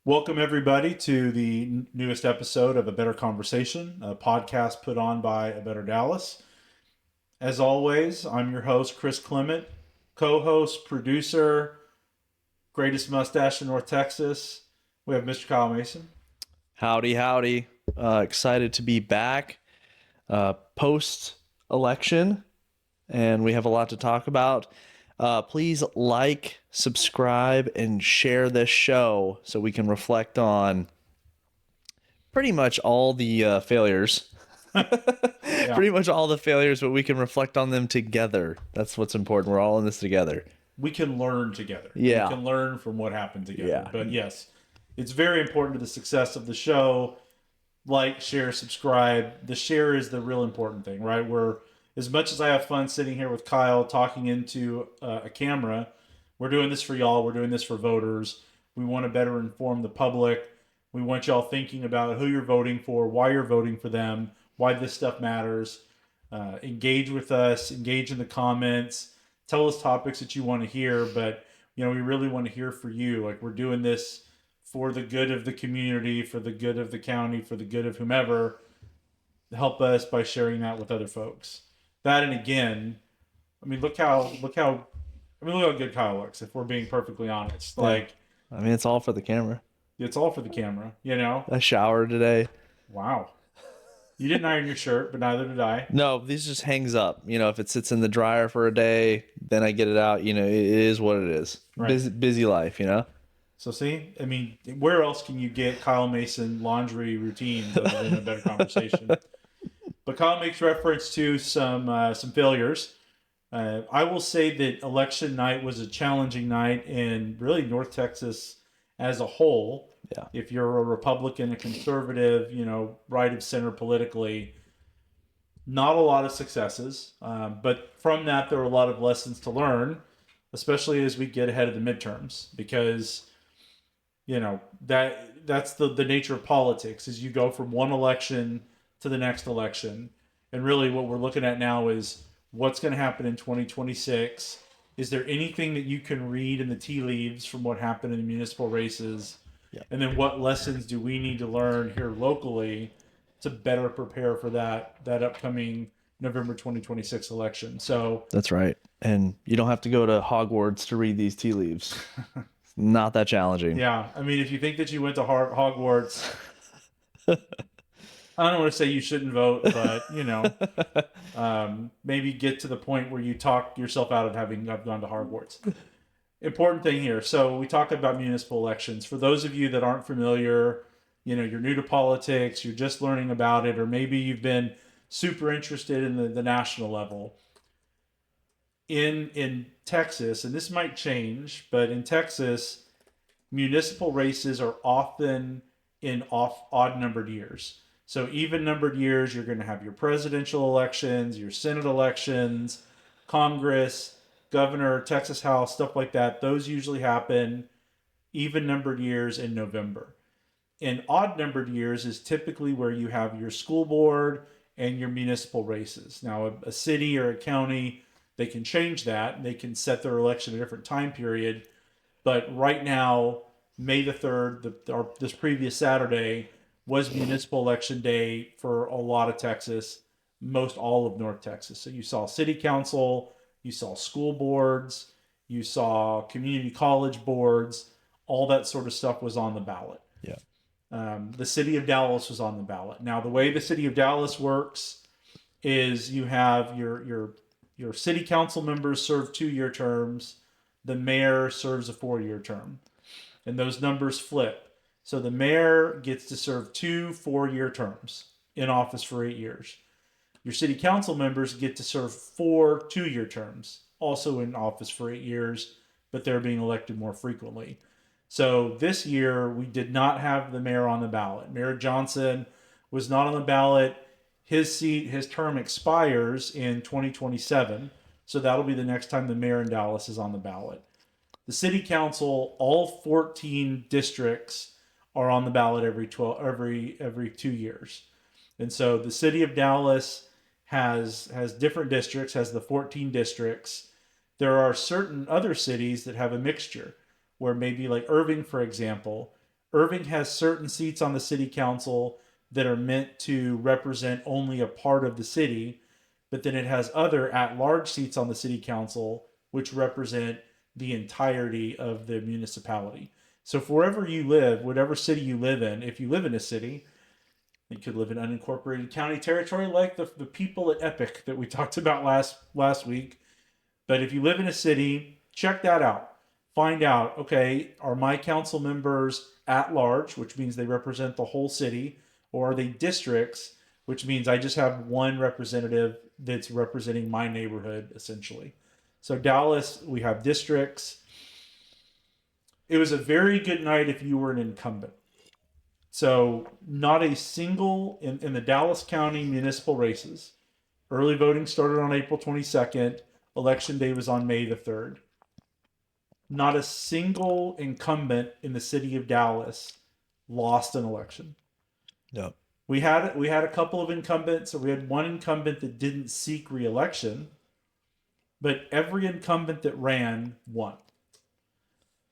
Welcome, everybody, to the newest episode of A Better Conversation, a podcast put on by A Better Dallas. As always, I'm your host, Chris Clement, co host, producer, greatest mustache in North Texas. We have Mr. Kyle Mason. Howdy, howdy. Excited to be back post election, and we have a lot to talk about. Please like, subscribe, and share this show so we can reflect on pretty much all the failures. Yeah, Pretty much all the failures, but we can reflect on them together. That's what's important. We're all in this together. we can learn together. Yeah. We can learn from what happened together. Yeah. But yes, it's very important to the success of the show. Like, share, subscribe. The share is the real important thing, right? As much as I have fun sitting here with Kyle talking into a camera, we're doing this for y'all. We're doing this for voters. We want to better inform the public. We want y'all thinking about who you're voting for, why you're voting for them, why this stuff matters. Engage with us, engage in the comments, tell us topics that you want to hear. But, we really want to hear for you. Like, we're doing this for the good of the community, for the good of the county, for the good of whomever. Help us by sharing that with other folks. That, and again, look how good Kyle looks. If we're being perfectly honest, It's all for the camera. it's all for the camera. I showered today. Wow. You didn't iron your shirt, but neither did I. No, these just hangs up. If it sits in the dryer for a day, then I get it out. It is what it is. Right. Busy life, So see, where else can you get Kyle Mason laundry routines other than A Better Conversation? But Kyle makes reference to some failures. I will say that election night was a challenging night in really North Texas as a whole. Yeah. If you're a Republican, a conservative, right of center politically, not a lot of successes. But from that, there are a lot of lessons to learn, especially as we get ahead of the midterms, because that's the nature of politics. Is you go from one election to the next election, and really what we're looking at now is what's going to happen in 2026. Is there anything that you can read in the tea leaves from what happened in the municipal races? Yeah. And then what lessons do we need to learn here locally to better prepare for that upcoming November 2026 election? So That's right. And you don't have to go to Hogwarts to read these tea leaves. It's not that challenging. yeah, if you think that you went to Hogwarts, I don't want to say you shouldn't vote, but maybe get to the point where you talk yourself out of having gone to Hogwarts. Important thing here. So we talk about municipal elections. For those of you that aren't familiar, you're new to politics, you're just learning about it, or maybe you've been super interested in the national level. In Texas, and this might change, but in Texas, municipal races are often in odd numbered years. So even numbered years, you're going to have your presidential elections, your Senate elections, Congress, governor, Texas House, stuff like that. Those usually happen even numbered years in November. In odd numbered years is typically where you have your school board and your municipal races. Now, a city or a county, they can change that. They can set their election at a different time period. But right now, May the 3rd, this previous Saturday, was municipal election day for a lot of Texas, most all of North Texas. So you saw city council, you saw school boards, you saw community college boards, all that sort of stuff was on the ballot. Yeah. The city of Dallas was on the ballot. Now, the way the city of Dallas works is you have your city council members serve 2-year terms. The mayor serves a 4-year term. And those numbers flip. So the mayor gets to serve 2 4-year terms in office for 8 years. Your city council members get to serve 4 2-year terms, also in office for 8 years, but they're being elected more frequently. So this year, we did not have the mayor on the ballot. Mayor Johnson was not on the ballot. His term expires in 2027. So that'll be the next time the mayor in Dallas is on the ballot. The city council, all 14 districts are on the ballot every 2 years. And so the city of Dallas has different districts, has the 14 districts. There are certain other cities that have a mixture, where maybe like Irving, for example, Irving has certain seats on the city council that are meant to represent only a part of the city, but then it has other at-large seats on the city council which represent the entirety of the municipality. So for wherever you live, whatever city you live in, if you live in a city, you could live in unincorporated county territory like the people at Epic that we talked about last week. But if you live in a city, check that out. Find out, okay, are my council members at large, which means they represent the whole city, or are they districts, which means I just have one representative that's representing my neighborhood, essentially. So Dallas, we have districts. It was a very good night if you were an incumbent. So not a single in the Dallas County municipal races. Early voting started on April 22nd. Election day was on May the 3rd. Not a single incumbent in the city of Dallas lost an election. No. We had a couple of incumbents. So we had one incumbent that didn't seek re-election, but every incumbent that ran won.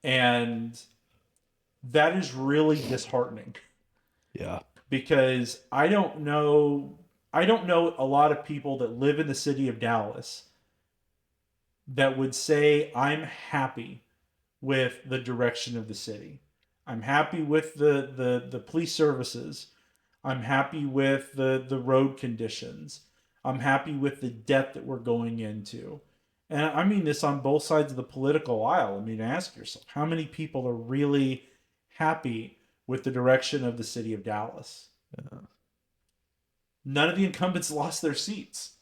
And that is really disheartening. Yeah. Because I don't know a lot of people that live in the city of Dallas that would say I'm happy with the direction of the city. I'm happy with the police services. I'm happy with the road conditions. I'm happy with the debt that we're going into. And I mean this on both sides of the political aisle. I mean, ask yourself, how many people are really happy with the direction of the city of Dallas? Yeah. None of the incumbents lost their seats.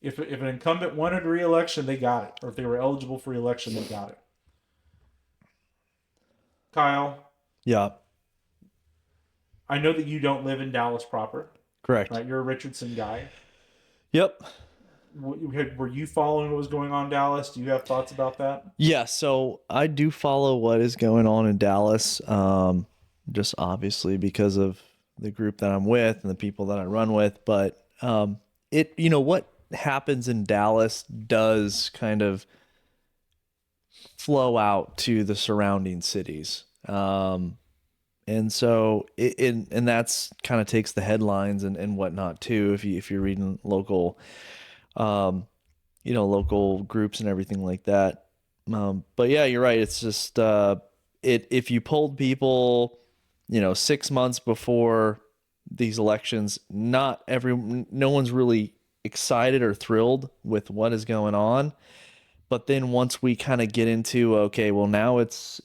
If an incumbent wanted re-election, they got it. Or if they were eligible for re-election, they got it. Kyle, Yeah. I know that you don't live in Dallas proper, Correct. right? You're a Richardson guy. Yep. Were you following what was going on in Dallas? Do you have thoughts about that? Yeah, so I do follow what is going on in Dallas, just obviously because of the group that I'm with and the people that I run with. But what happens in Dallas does kind of flow out to the surrounding cities. And so and that's kind of takes the headlines and whatnot too. If you're reading local, local groups and everything like that. But yeah, you're right. It's just if you polled people, 6 months before these elections, no one's really excited or thrilled with what is going on. But then once we kind of get into, okay, well now it's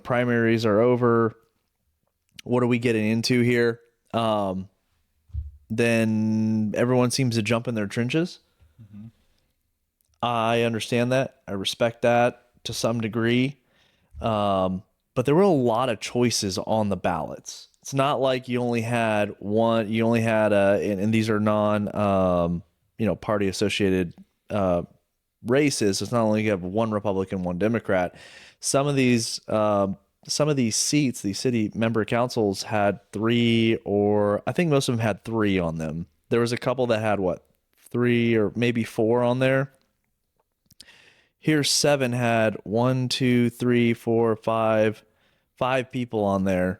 primaries are over. What are we getting into here? Then everyone seems to jump in their trenches. Mm-hmm. I understand that. I respect that to some degree. But there were a lot of choices on the ballots. It's not like you only had one, and these are party associated, races. It's not only you have one Republican, one Democrat. Some of these seats, these city member councils had three, or I think most of them had three on them. There was a couple that had three or maybe four on there. Here, 7 had 1, 2, 3, 4, 5 people on there.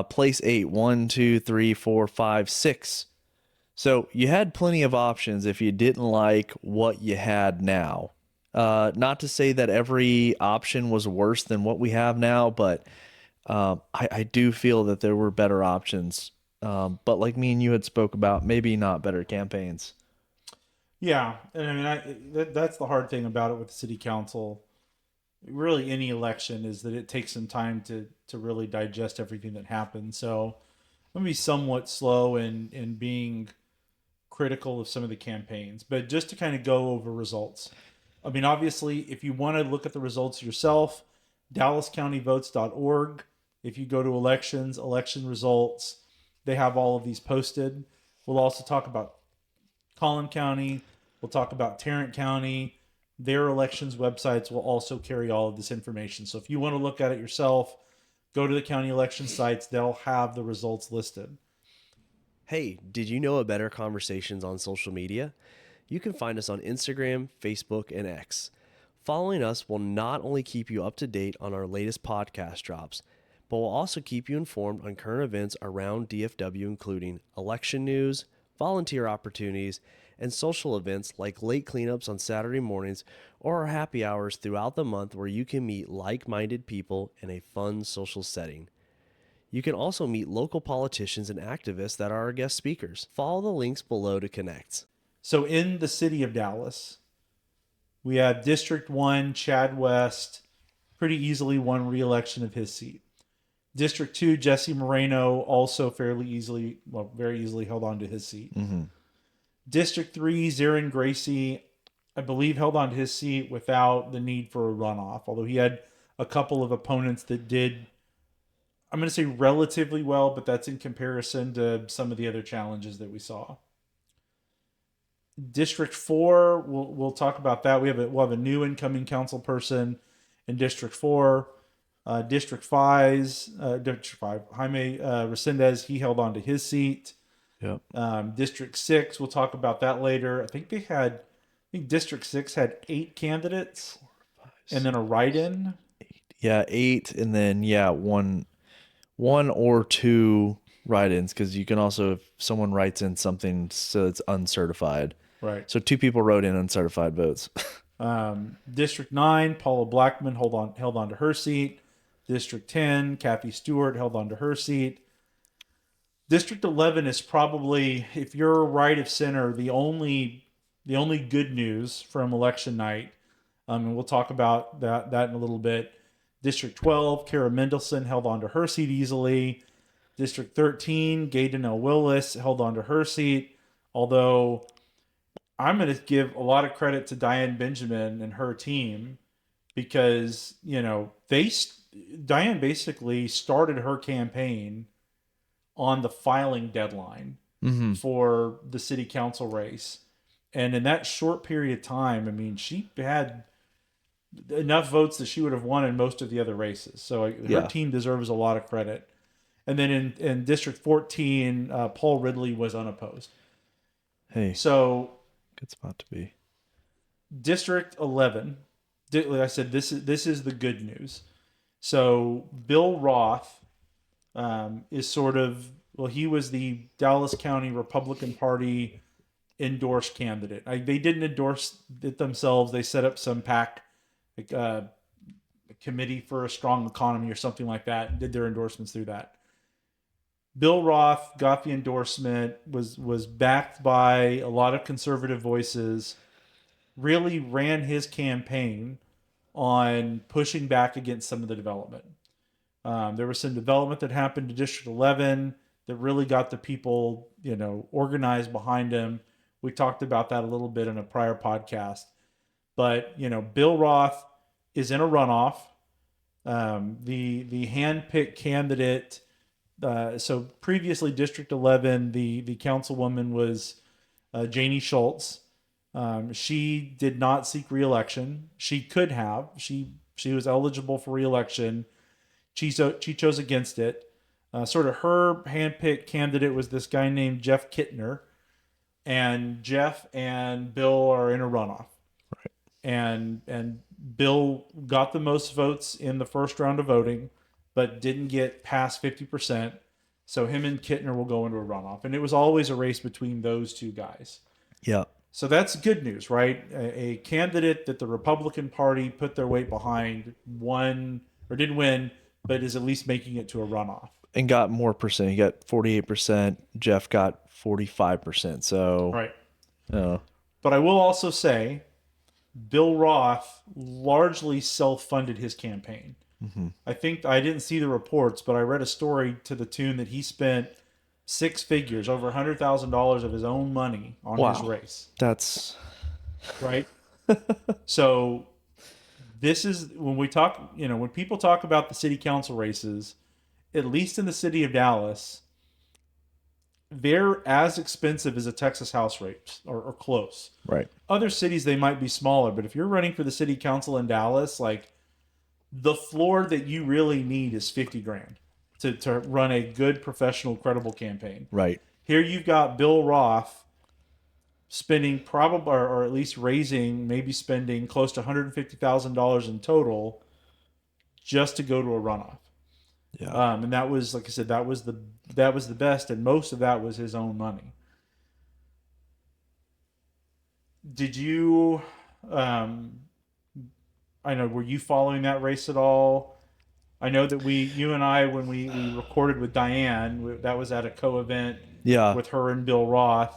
Place 8, 1, 2, 3, 4, 5, 6. So you had plenty of options if you didn't like what you had now. Not to say that every option was worse than what we have now, but I do feel that there were better options. But like me and you had spoke about, maybe not better campaigns. Yeah, and I mean, that's the hard thing about it with the city council. Really, any election is that it takes some time to really digest everything that happened. So, let me be somewhat slow in being critical of some of the campaigns, but just to kind of go over results. I mean, obviously, if you want to look at the results yourself, DallasCountyVotes.org. If you go to elections, election results, they have all of these posted. We'll also talk about Collin County. We'll talk about Tarrant County. Their elections websites will also carry all of this information. So if you want to look at it yourself, go to the county election sites. They'll have the results listed. Hey, did you know a Better Conversations on social media? You can find us on Instagram, Facebook, and X. Following us will not only keep you up to date on our latest podcast drops, but we'll also keep you informed on current events around DFW, including election news, volunteer opportunities, and social events like late cleanups on Saturday mornings or our happy hours throughout the month where you can meet like-minded people in a fun social setting. You can also meet local politicians and activists that are our guest speakers. Follow the links below to connect. So in the city of Dallas, we have District 1, Chad West, pretty easily won re-election of his seat. District 2, Jesse Moreno, also very easily held on to his seat. Mm-hmm. District 3, Zarin Gracie, I believe held on to his seat without the need for a runoff, although he had a couple of opponents that did, I'm going to say relatively well, but that's in comparison to some of the other challenges that we saw. District 4, we'll talk about that. We'll have a new incoming council person in District 4. District 5, Jaime Resendez, he held on to his seat. Yep. District 6, we'll talk about that later. I think District 6 had 8 candidates and then a write-in. Yeah, 8, and then one or two write-ins, because you can also, if someone writes in something so it's uncertified. Right. So 2 people wrote in uncertified votes. District 9, Paula Blackman held on to her seat. District 10, Kathy Stewart held on to her seat. District 11 is probably, if you're right of center, the only good news from election night. And we'll talk about that in a little bit. District 12, Kara Mendelson held on to her seat easily. District 13, Gaydon L. Willis held on to her seat. Although I'm going to give a lot of credit to Diane Benjamin and her team because, Diane basically started her campaign on the filing deadline Mm-hmm. for the city council race. And in that short period of time, I mean, she had enough votes that she would have won in most of the other races. So her team deserves a lot of credit. And then in District 14, Paul Ridley was unopposed. Hey, So good spot to be. District 11, like I said, this is the good news. So Bill Roth is sort of, he was the Dallas County Republican Party endorsed candidate. They didn't endorse it themselves. They set up some PAC, like a committee for a strong economy or something like that, and did their endorsements through that. Bill Roth got the endorsement, was backed by a lot of conservative voices, really ran his campaign on pushing back against some of the development. There was some development that happened to District 11 that really got the people, organized behind him. We talked about that a little bit in a prior podcast. But, Bill Roth is in a runoff. The hand-picked candidate, so previously District 11, the councilwoman was Janie Schultz. She did not seek re-election. She could have. She was eligible for re-election. She chose against it. Sort of her hand-picked candidate was this guy named Jeff Kittner. And Jeff and Bill are in a runoff. Right. And Bill got the most votes in the first round of voting, but didn't get past 50%. So him and Kittner will go into a runoff. And it was always a race between those two guys. Yeah. So that's good news, right? A candidate that the Republican Party put their weight behind won, or didn't win, but is at least making it to a runoff. And got more percent. He got 48%. Jeff got 45%. So, Right. Oh. But I will also say, Bill Roth largely self-funded his campaign. Mm-hmm. I think, I didn't see the reports, but I read a story to the tune that he spent 6 figures, over $100,000 of his own money on his race. That's right. So this is when we talk, when people talk about the city council races, at least in the city of Dallas, they're as expensive as a Texas House race or close. right. Other cities, they might be smaller, but if you're running for the city council in Dallas, like the floor that you really need is $50,000 to run a good, professional, credible campaign. Right. Here you've got Bill Roth spending probably, or at least maybe spending close to $150,000 in total just to go to a runoff. Yeah. And that was, like I said, that was the best, and most of that was his own money. Did you? Um, I know. Were you following that race at all? I know that you and I, when we recorded with Diane, that was at a co-event Yeah. with her and Bill Roth.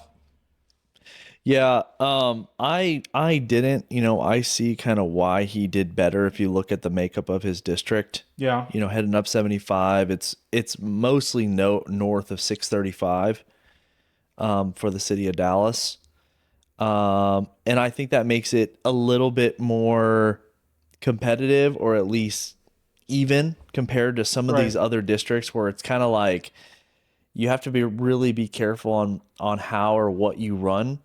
Yeah, I didn't, I see kind of why he did better if you look at the makeup of his district. Yeah, Heading up 75, it's mostly north of 635 for the city of Dallas. And I think that makes it a little bit more competitive, or at least even compared to some of right. these other districts where it's kind of like you have to really be careful on how or what you run,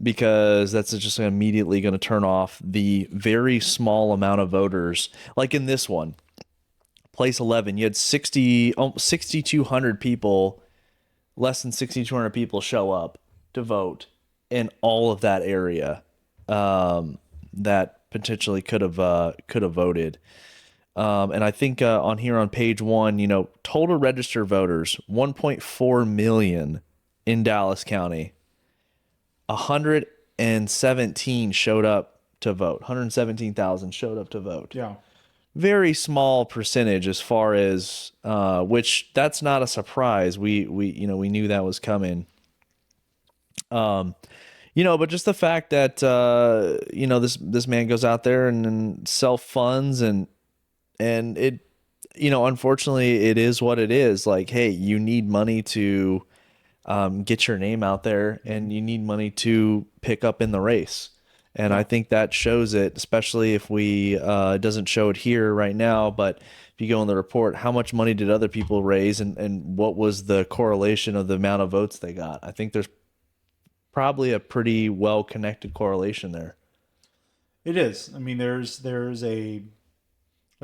because that's just immediately going to turn off the very small amount of voters. Like in this one, place 11, you had 6,200 people, less than 6,200 people show up to vote in all of that area, that potentially could have voted. And I think on here on page one, total registered voters 1.4 million in Dallas County. 117 showed up to vote. 117,000 showed up to vote. Yeah, Very small percentage as far as which that's not a surprise. We knew that was coming. But just the fact that this man goes out there and self funds, and it, unfortunately it is what it is. Like, hey, you need money to get your name out there, and you need money to pick up in the race. And yeah. I think that shows it, especially if it doesn't show it here right now, but if you go in the report, how much money did other people raise, and what was the correlation of the amount of votes they got? I think there's probably a pretty well connected correlation there. It is. I mean, there's a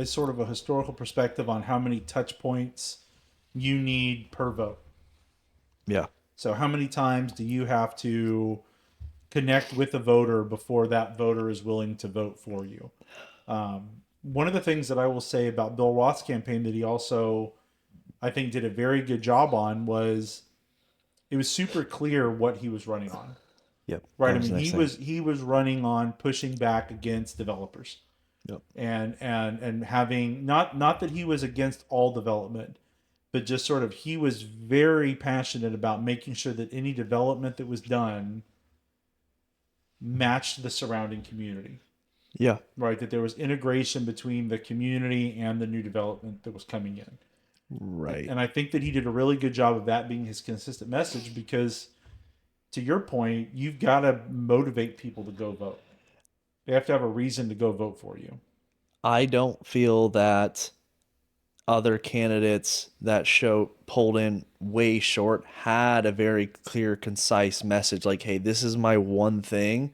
sort of a historical perspective on how many touch points you need per vote. Yeah. So how many times do you have to connect with a voter before that voter is willing to vote for you? One of the things that I will say about Bill Roth's campaign that he also, I think, did a very good job on was it was super clear what he was running on. Yep. Right. That I was mean, the next he thing. was running on pushing back against developers, Yep. and having not that he was against all development, but just sort of he was very passionate about making sure that any development that was done matched the surrounding community. Yeah. Right, that there was integration between the community and the new development that was coming in. Right. And I think that he did a really good job of that being his consistent message, because to your point, you've got to motivate people to go vote. They have to have a reason to go vote for you. I don't feel that other candidates that pulled in way short had a very clear, concise message like, hey, this is my one thing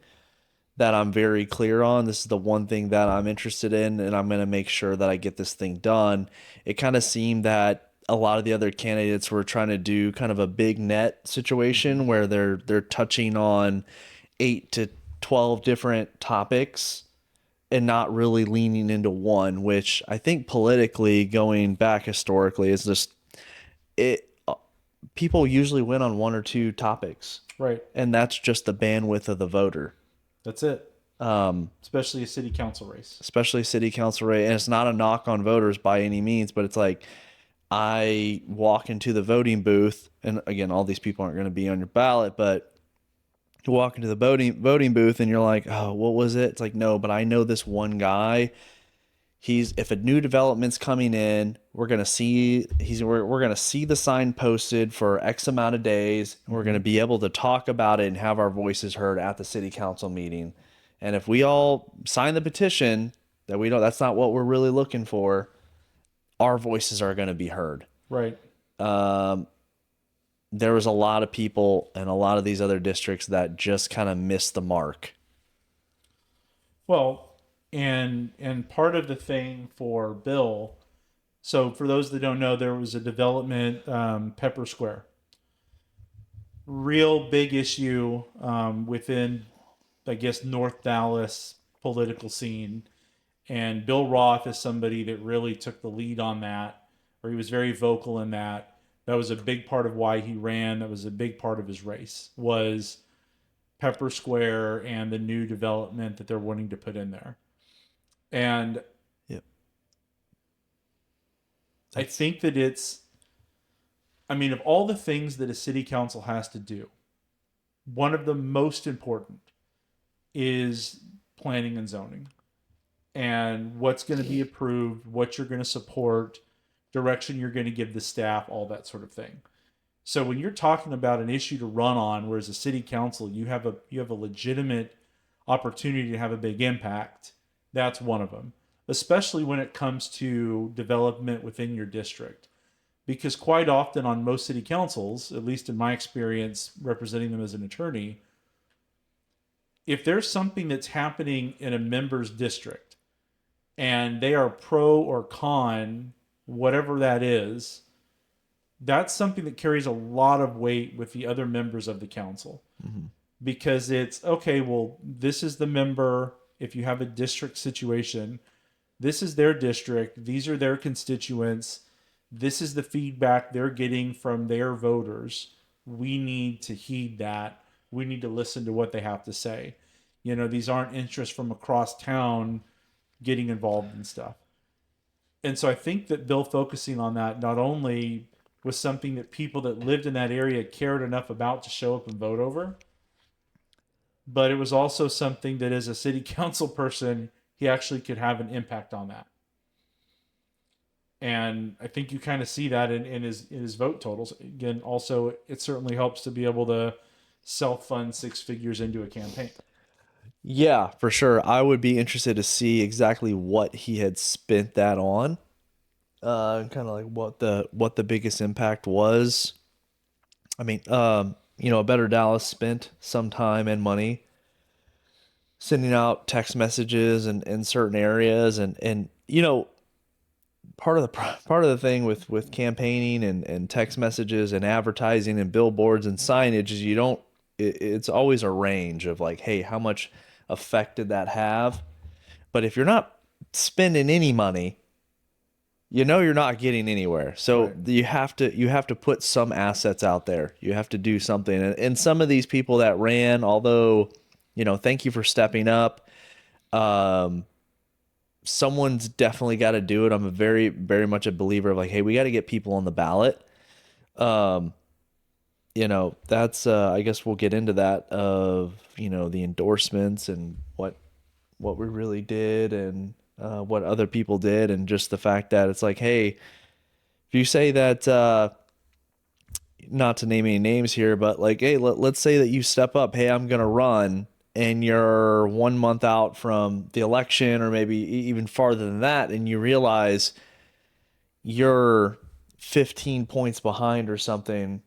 that I'm very clear on. This is the one thing that I'm interested in, and I'm going to make sure that I get this thing done. It kind of seemed that a lot of the other candidates were trying to do kind of a big net situation where they're touching on 8 to 12 different topics and not really leaning into one, which I think politically, going back historically, is just it. People usually win on one or two topics, Right. and that's just the bandwidth of the voter. That's it. Especially a city council race. Especially city council race. And it's not a knock on voters by any means, but it's like I walk into the voting booth, and again, all these people aren't going to be on your ballot, but you walk into the voting booth and you're like, oh, what was it? It's like, no, but I know this one guy. If a new development's coming in, we're gonna see the sign posted for X amount of days. And we're gonna be able to talk about it and have our voices heard at the city council meeting. And if we all sign the petition that we don't, that's not what we're really looking for, our voices are gonna be heard. Right. There was a lot of people in a lot of these other districts that just kind of missed the mark. Well, and part of the thing for Bill, so for those that don't know, there was a development, Pepper Square, real big issue within, I guess, North Dallas political scene. And Bill Roth is somebody that really took the lead on that. or he was very vocal in that. That was a big part of why he ran. That was a big part of his race, was Pepper Square and the new development that they're wanting to put in there. And Yep. I think that of all the things that a city council has to do, one of the most important is planning and zoning, and what's going to be approved, what you're going to support, direction you're going to give the staff, all that sort of thing. So when you're talking about an issue to run on, whereas a city council, you have a legitimate opportunity to have a big impact. That's one of them, especially when it comes to development within your district. Because quite often on most city councils, at least in my experience representing them as an attorney, if there's something that's happening in a member's district and they are pro or con, whatever that is, that's something that carries a lot of weight with the other members of the council. Because it's, okay, well, this is the member. If you have a district situation, this is their district. These are their constituents. This is the feedback they're getting from their voters. We need to heed that. We need to listen to what they have to say. These aren't interests from across town getting involved in stuff. And so I think that Bill focusing on that not only was something that people that lived in that area cared enough about to show up and vote over, but it was also something that as a city council person, he actually could have an impact on that. And I think you kind of see that in his vote totals. Again, also, it certainly helps to be able to self-fund 6 figures into a campaign. Yeah, for sure. I would be interested to see exactly what he had spent that on. Kind of like what the biggest impact was. I mean, A Better Dallas spent some time and money sending out text messages in certain areas, and part of the thing with campaigning and text messages and advertising and billboards and signage is it's always a range of like, hey, how much effect did that have? But if you're not spending any money, you're not getting anywhere. So Right. you have to put some assets out there. You have to do something. And some of these people that ran, although, thank you for stepping up. Someone's definitely got to do it. I'm a very, very much a believer of like, hey, we got to get people on the ballot. That's I guess we'll get into that of, the endorsements and what we really did and what other people did, and just the fact that it's like, hey, if you say that, not to name any names here, but like, hey, let's say that you step up, hey, I'm gonna run, and you're 1 month out from the election, or maybe even farther than that, and you realize you're 15 points behind or something.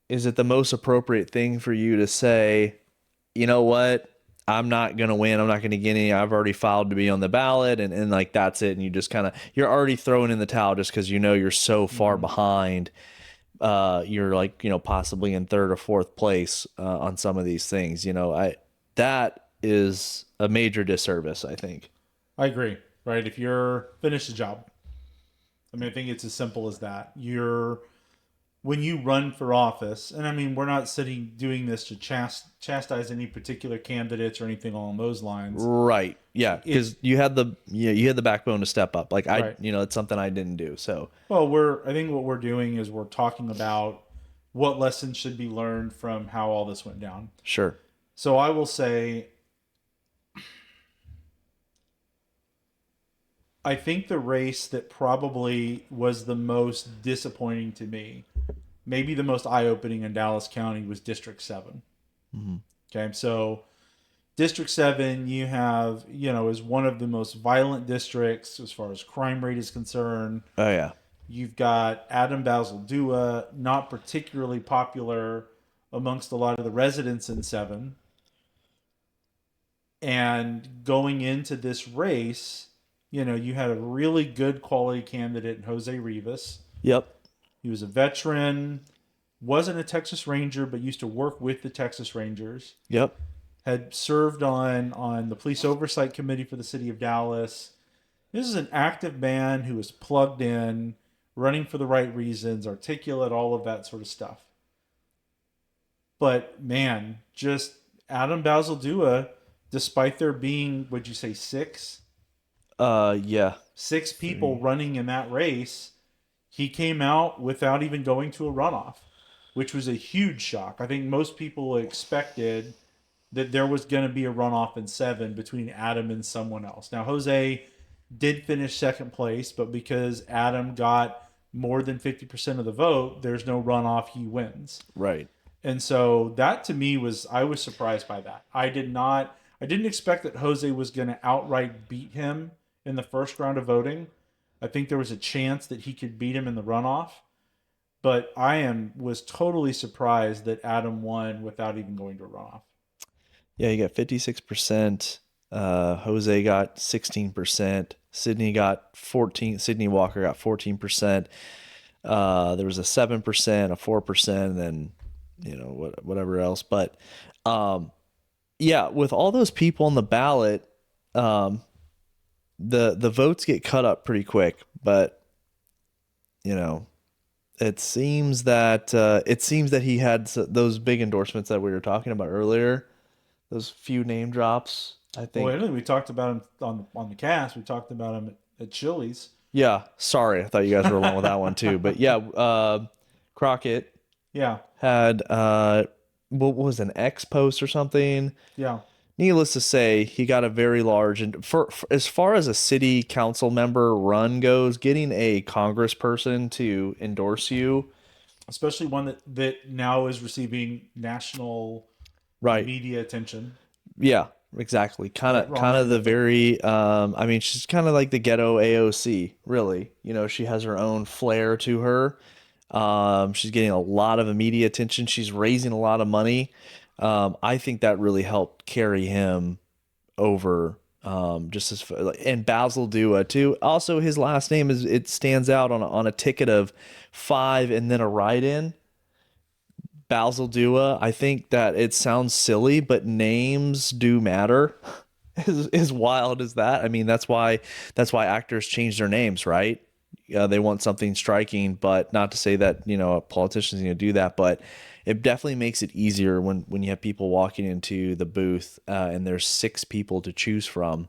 Is it the most appropriate thing for you to say, you know what? I'm not going to win. I'm not going to get any. I've already filed to be on the ballot, and like, that's it. And you just you're already throwing in the towel just because you're so far behind. You're like, possibly in third or fourth place on some of these things. That is a major disservice, I think. I agree. Right. If you're finished the job, I think it's as simple as that. When you run for office, and we're not doing this to chastise any particular candidates or anything along those lines. Right. Yeah. Because you had the backbone to step up. Like Right. It's something I didn't do. So, Well, I think what we're doing is we're talking about what lessons should be learned from how all this went down. sure. So I will say, I think the race that probably was the most disappointing to me, maybe the most eye-opening in Dallas County, was District 7. Mm-hmm. Okay, so District 7, you have, is one of the most violent districts as far as crime rate is concerned. Oh, yeah. You've got Adam Basil-Dua, not particularly popular amongst a lot of the residents in 7. And going into this race, you had a really good quality candidate in Jose Rivas. Yep. He was a veteran, wasn't a Texas Ranger, but used to work with the Texas Rangers. Yep. Had served on the police oversight committee for the city of Dallas. This is an active man who was plugged in, running for the right reasons, articulate, all of that sort of stuff. But man, just Adam Bazaldua, despite there being, would you say Yeah. six people running in that race, he came out without even going to a runoff, which was a huge shock. I think most people expected that there was going to be a runoff in 7 between Adam and someone else. Now, Jose did finish second place, but because Adam got more than 50% of the vote, there's no runoff, he wins. Right. And so that to me I was surprised by that. I didn't expect that Jose was going to outright beat him in the first round of voting. I think there was a chance that he could beat him in the runoff, but was totally surprised that Adam won without even going to a runoff. Yeah, you got 56%. Jose got 16%. Sydney got 14. Sydney Walker got 14%. There was a 7%, a 4%, and then whatever else. But yeah, with all those people on the ballot, the votes get cut up pretty quick. But it seems that he had those big endorsements that we were talking about earlier. Those few name drops, I think. Well, we talked about him on the cast. We talked about him at Chili's. Yeah, sorry, I thought you guys were along with that one too. But yeah, Crockett. Yeah. Had what was an X post or something. Yeah. Needless to say, he got a very large, and for as far as a city council member run goes, getting a congressperson to endorse you, especially one that now is receiving national media attention. Yeah, exactly. Kind of the very I mean, she's kind of like the ghetto AOC, really. She has her own flair to her. She's getting a lot of media attention. She's raising a lot of money. I think that really helped carry him over. Just as and Bazaldua too. Also, his last name it stands out on a ticket of 5 and then a write-in. Bazaldua. I think that it sounds silly, but names do matter. As wild as that. I mean, that's why actors change their names, right? They want something striking, but not to say that a politician's going to do that, but it definitely makes it easier when you have people walking into the booth and there's 6 people to choose from,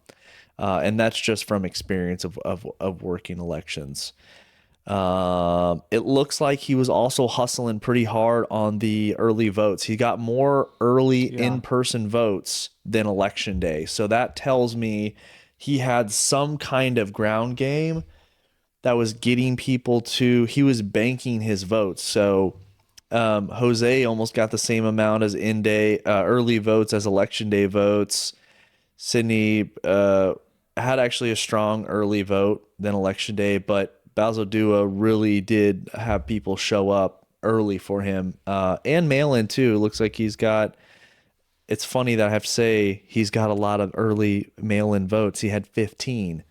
and that's just from experience of working elections. It looks like he was also hustling pretty hard on the early votes. He got more early in-person votes than election day, so that tells me he had some kind of ground game that was getting people to, he was banking his votes. So Jose almost got the same amount as early votes as election day votes. Sydney had actually a strong early vote than election day, but Bazaldua really did have people show up early for him, and mail-in too. It looks like he's got, it's funny that I have to say he's got a lot of early mail-in votes. He had 15,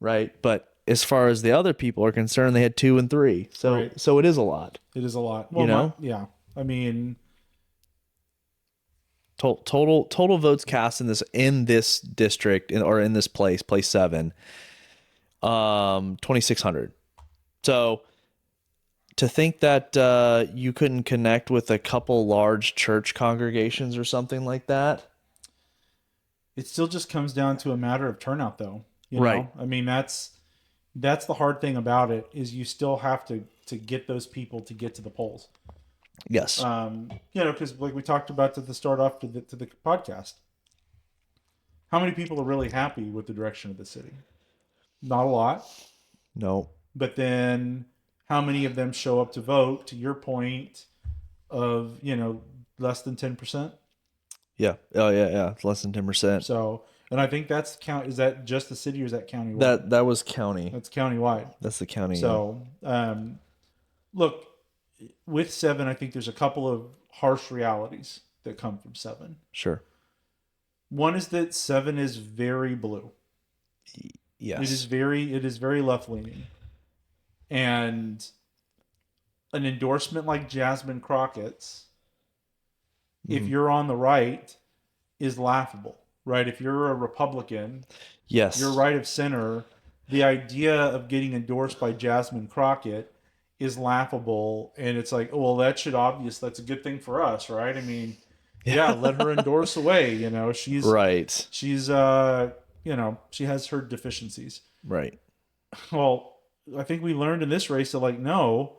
right? But as far as the other people are concerned, they had 2 and 3. So it is a lot. It is a lot. Well, yeah. I mean, total votes cast in this district or in this place 7, 2,600. So to think that you couldn't connect with a couple large church congregations or something like that, it still just comes down to a matter of turnout, though. Right. I mean, that's the hard thing about it, is you still have to get those people to get to the polls. Yes. Because like we talked about to the start off to the podcast, how many people are really happy with the direction of the city? Not a lot. No. But then how many of them show up to vote, to your point of, less than 10%? Yeah. Oh, yeah. It's less than 10%. So, and I think that's is that just the city or is that countywide? That was county. That's countywide. That's the county. So, look, with 7, I think there's a couple of harsh realities that come from 7. Sure. One is that 7 is very blue. Yes. It is very left-leaning. And an endorsement like Jasmine Crockett's, if you're on the right, is laughable, right? If you're a Republican, yes, you're right of center, the idea of getting endorsed by Jasmine Crockett is laughable, and it's like, oh well, that's a good thing for us, right? I mean, yeah, let her endorse away. Right. She's she has her deficiencies. Right. Well, I think we learned in this race that like no,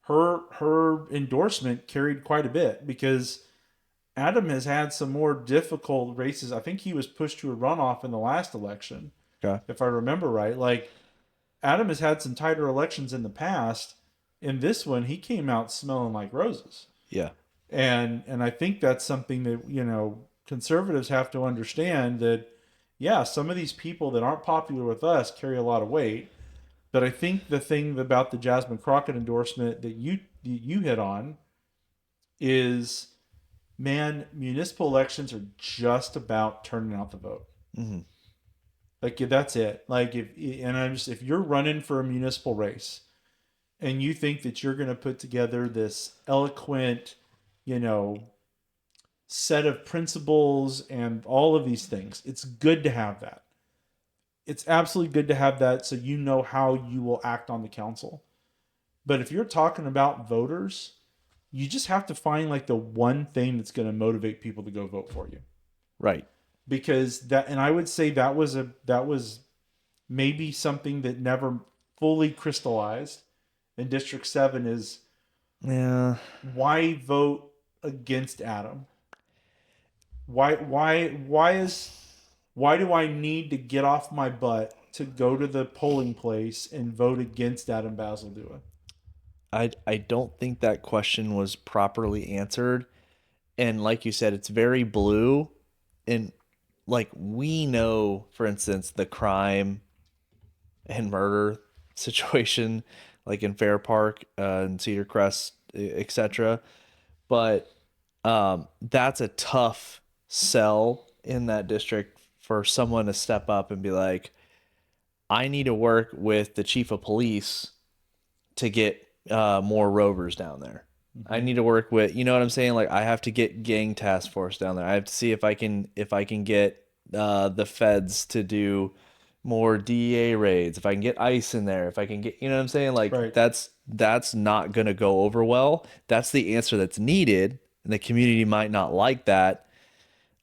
her endorsement carried quite a bit because Adam has had some more difficult races. I think he was pushed to a runoff in the last election, Okay. if I remember right. Like Adam has had some tighter elections in the past. In this one, he came out smelling like roses. Yeah. And I think that's something that, conservatives have to understand that yeah, some of these people that aren't popular with us carry a lot of weight. But I think the thing about the Jasmine Crockett endorsement that you hit on is, man, municipal elections are just about turning out the vote. Mm-hmm. Like that's it. Like if you're running for a municipal race and you think that you're going to put together this eloquent, you know, set of principles and all of these things, it's good to have that. It's absolutely good to have that so you know how you will act on the council. But if you're talking about voters, you just have to find like the one thing that's going to motivate people to go vote for you. Right. Because and I would say that was maybe something that never fully crystallized in District 7 is Yeah. why vote against Adam? Why do I need to get off my butt to go to the polling place and vote against Adam Basildua? I don't think that question was properly answered. And like you said, it's very blue. And like we know, for instance, the crime and murder situation, like in Fair Park and Cedar Crest, etc. But that's a tough sell in that district for someone to step up and be like, I need to work with the chief of police to get more rovers down there. Mm-hmm. I need to work with, you know what I'm saying? Like I have to get gang task force down there. I have to see if I can get the feds to do more DEA raids. If I can get ICE in there, if I can get, you know what I'm saying? Like right. that's not going to go over well. That's the answer that's needed. And the community might not like that.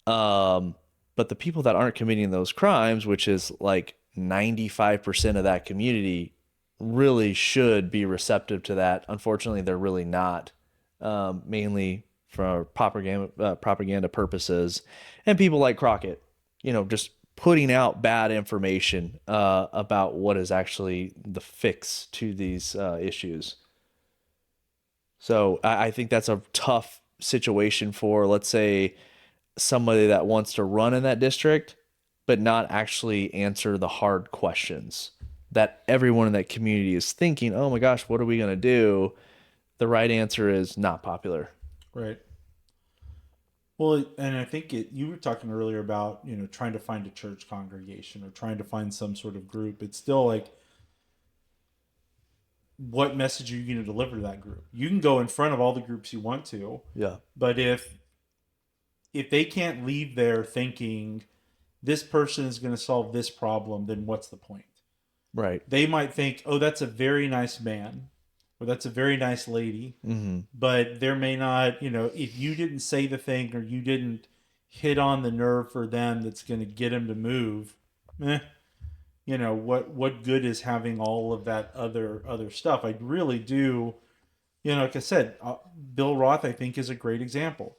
But the people that aren't committing those crimes, which is like 95% of that community, really should be receptive to that. Unfortunately, they're really not, mainly for propaganda purposes. And people like Crockett, just putting out bad information about what is actually the fix to these issues. So I think that's a tough situation for, let's say, somebody that wants to run in that district, but not actually answer the hard questions that everyone in that community is thinking, oh my gosh, what are we going to do? The right answer is not popular. Right. Well, and I think you were talking earlier about, trying to find a church congregation or trying to find some sort of group. It's still like, what message are you going to deliver to that group? You can go in front of all the groups you want to. Yeah. But if they can't leave there thinking this person is going to solve this problem, then what's the point? Right. They might think, oh, that's a very nice man or that's a very nice lady. Mm-hmm. But there may not, if you didn't say the thing or you didn't hit on the nerve for them that's going to get them to move, what good is having all of that other stuff? I really do, like I said, Bill Roth, I think, is a great example.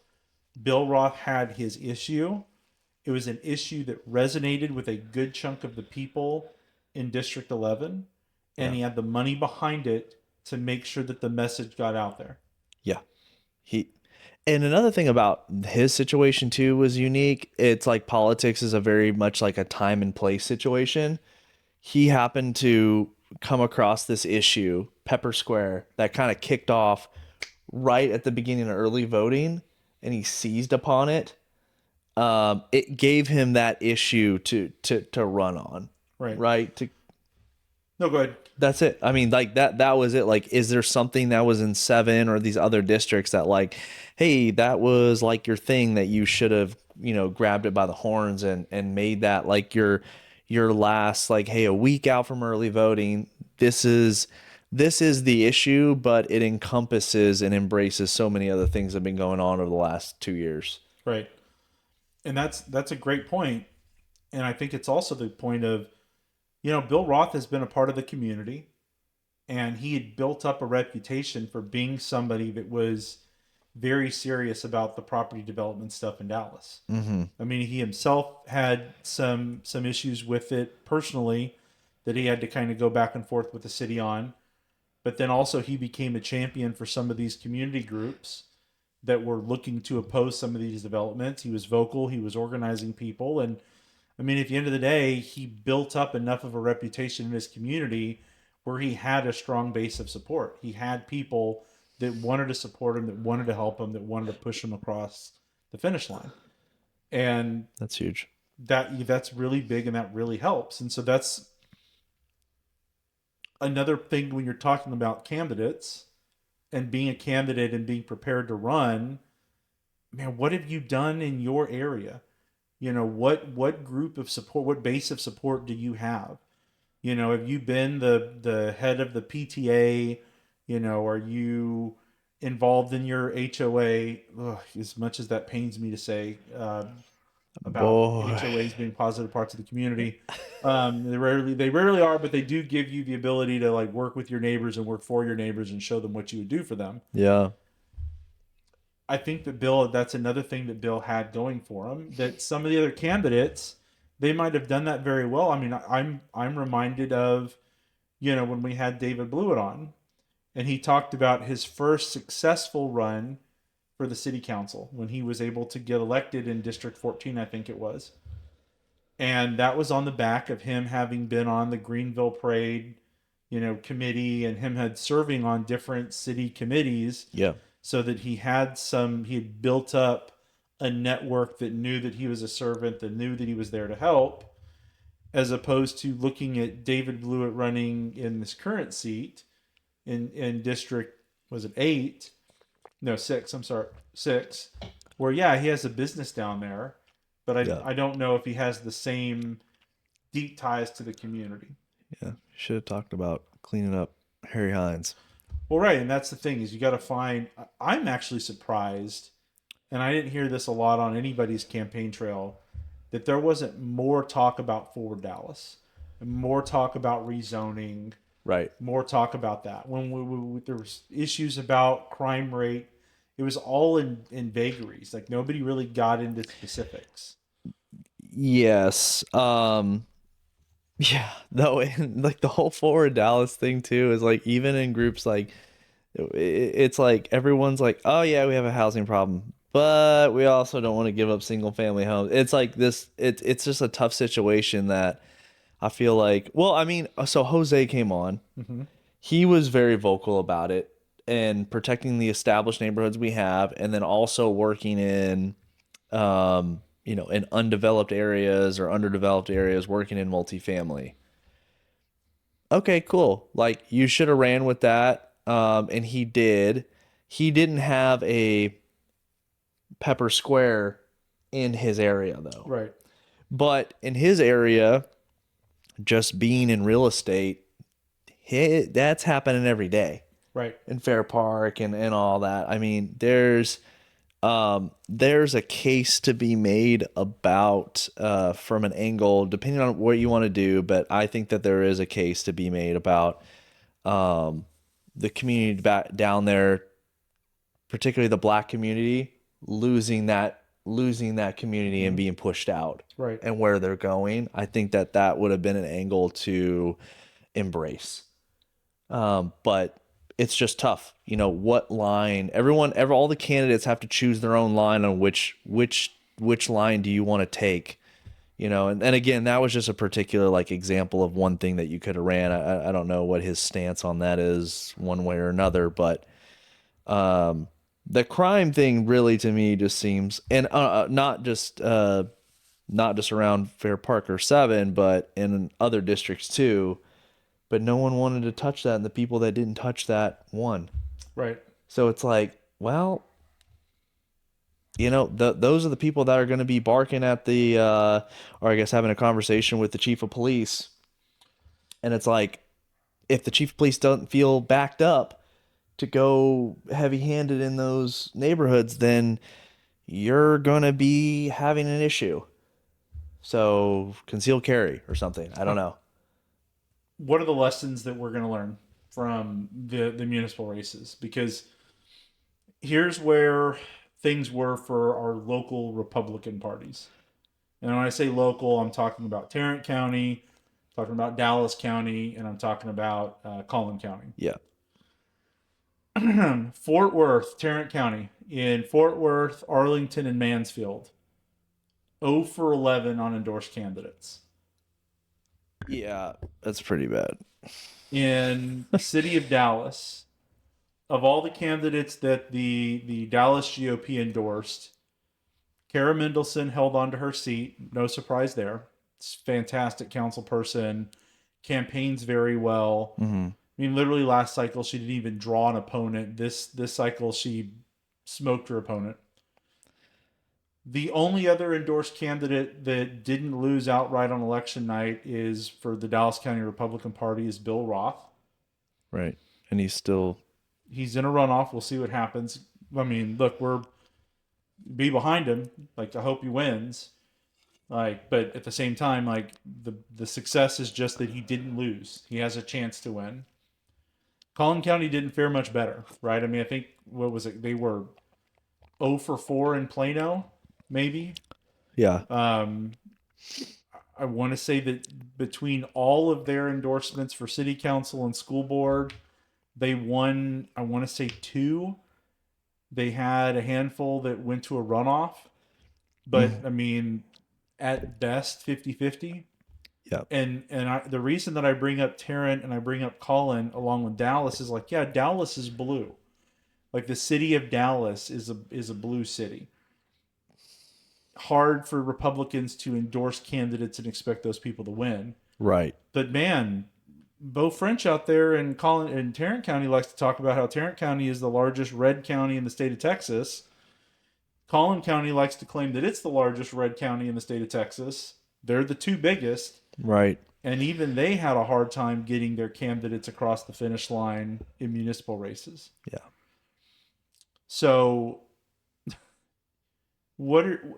Bill Roth had his issue. It was an issue that resonated with a good chunk of the people in District 11, and he had the money behind it to make sure that the message got out there. Yeah. And another thing about his situation too was unique. It's like politics is a very much like a time and place situation. He happened to come across this issue, Pepper Square, that kind of kicked off right at the beginning of early voting, and he seized upon it. It gave him that issue to run on. Right. No, go ahead. That's it. I mean, like that was it. Like, is there something that was in 7 or these other districts that like, hey, that was like your thing that you should have, grabbed it by the horns and made that like your your last, like, hey, a week out from early voting, this is the issue, but it encompasses and embraces so many other things that have been going on over the last 2 years. Right. And that's a great point. And I think it's also the point of, Bill Roth has been a part of the community, and he had built up a reputation for being somebody that was very serious about the property development stuff in Dallas. Mm-hmm. I mean, he himself had some issues with it personally that he had to kind of go back and forth with the city on. But then also he became a champion for some of these community groups that were looking to oppose some of these developments. He was vocal, he was organizing people, and I mean, at the end of the day, he built up enough of a reputation in his community where he had a strong base of support. He had people that wanted to support him, that wanted to help him, that wanted to push him across the finish line. And That's huge. that's really big, and that really helps. And so that's another thing when you're talking about candidates and being a candidate and being prepared to run. Man, what have you done in your area? What group of support, what base of support do you have? Have you been the head of the PTA? Are you involved in your HOA? Ugh, as much as that pains me to say about Boy. HOAs being positive parts of the community, they rarely are, but they do give you the ability to like work with your neighbors and work for your neighbors and show them what you would do for them. Yeah. I think that that's another thing that Bill had going for him, that some of the other candidates, they might have done that very well. I mean, I'm reminded of, when we had David Blewett on, and he talked about his first successful run for the city council when he was able to get elected in District 14, I think it was. And that was on the back of him having been on the Greenville Parade, committee, and him had serving on different city committees. Yeah. So that he had built up a network that knew that he was a servant, that knew that he was there to help, as opposed to looking at David Blewett running in this current seat in District, was it 8? No, 6, I'm sorry, 6, where, yeah, he has a business down there, but I don't know if he has the same deep ties to the community. Yeah. Should have talked about cleaning up Harry Hines. Well, right, and that's the thing, is you got to find. I'm actually surprised, and I didn't hear this a lot on anybody's campaign trail, that there wasn't more talk about Forward Dallas, and more talk about rezoning, Right. more talk about that. When there was issues about crime rate, it was all in vagaries. Like nobody really got into specifics. Yes. Yeah. No, and like the whole Forward Dallas thing too is like, even in groups, like it's like everyone's like, oh yeah, we have a housing problem, but we also don't want to give up single family homes. It's like this. It's just a tough situation that I feel like. Well, I mean, so Jose came on. Mm-hmm. He was very vocal about it and protecting the established neighborhoods we have, and then also working in, in undeveloped areas or underdeveloped areas, working in multifamily. Okay, cool. Like you should have ran with that. And he did. He didn't have a Pepper Square in his area though. Right. But in his area, just being in real estate, that's happening every day Right. in Fair Park and all that. I mean, there's a case to be made about from an angle, depending on what you want to do. But I think that there is a case to be made about the community back down there, particularly the Black community, losing that community and being pushed out, Right. and where they're going. I think that would have been an angle to embrace. But it's just tough. What line? All the candidates have to choose their own line on which line do you want to take. And again, that was just a particular like example of one thing that you could have ran. I don't know what his stance on that is one way or another, but the crime thing really to me just seems, and not just around Fair Park or 7, but in other districts too. But no one wanted to touch that, and the people that didn't touch that won. Right. So it's like, well, those are the people that are going to be barking at the, or I guess having a conversation with the chief of police. And it's like, if the chief of police doesn't feel backed up to go heavy handed in those neighborhoods, then you're going to be having an issue. So conceal carry or something. I don't know. What are the lessons that we're going to learn from the municipal races? Because here's where things were for our local Republican parties. And when I say local, I'm talking about Tarrant County, talking about Dallas County, and I'm talking about Collin County. Yeah. Fort Worth, Tarrant County, in Fort Worth, Arlington, and Mansfield, 0 for 11 on endorsed candidates. Yeah, that's pretty bad. In the city of Dallas, of all the candidates that the Dallas GOP endorsed, Kara Mendelson held on to her seat. No surprise there. It's a fantastic council person, campaigns very well. Mm-hmm. I mean, literally last cycle she didn't even draw an opponent. This cycle she smoked her opponent. The only other endorsed candidate that didn't lose outright on election night is for the Dallas County Republican Party is Bill Roth. Right. And he's in a runoff. We'll see what happens. I mean, look, we're be behind him. Like, I hope he wins. Like, but at the same time, like the success is just that he didn't lose. He has a chance to win. Collin County didn't fare much better, right? I mean, I think what was it? They were 0 for 4 in Plano, maybe. Yeah. I want to say that between all of their endorsements for city council and school board, they won, I want to say 2. They had a handful that went to a runoff. But, I mean, at best, 50-50. Yeah. And the reason that I bring up Tarrant and I bring up Collin along with Dallas is like, yeah, Dallas is blue. Like, the city of Dallas is a blue city. Hard for Republicans to endorse candidates and expect those people to win. Right. But man, Bo French out there in Tarrant County likes to talk about how Tarrant County is the largest red county in the state of Texas. Collin County likes to claim that it's the largest red county in the state of Texas. They're the 2 biggest. Right. And even they had a hard time getting their candidates across the finish line in municipal races. Yeah. So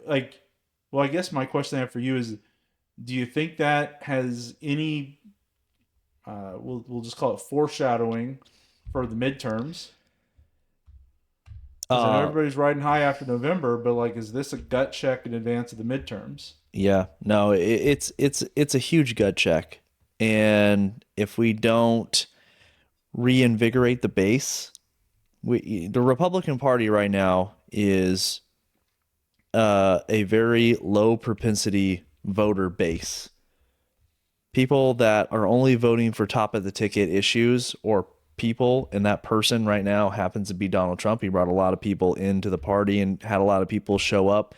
I guess my question I have for you is, do you think that has any, we'll just call it foreshadowing for the midterms? Because I know everybody's riding high after November, but like, is this a gut check in advance of the midterms? Yeah. No, it's a huge gut check. And if we don't reinvigorate the base, the Republican Party right now is a very low propensity voter base. People that are only voting for top of the ticket issues or people, and that person right now happens to be Donald Trump. He brought a lot of people into the party and had a lot of people show up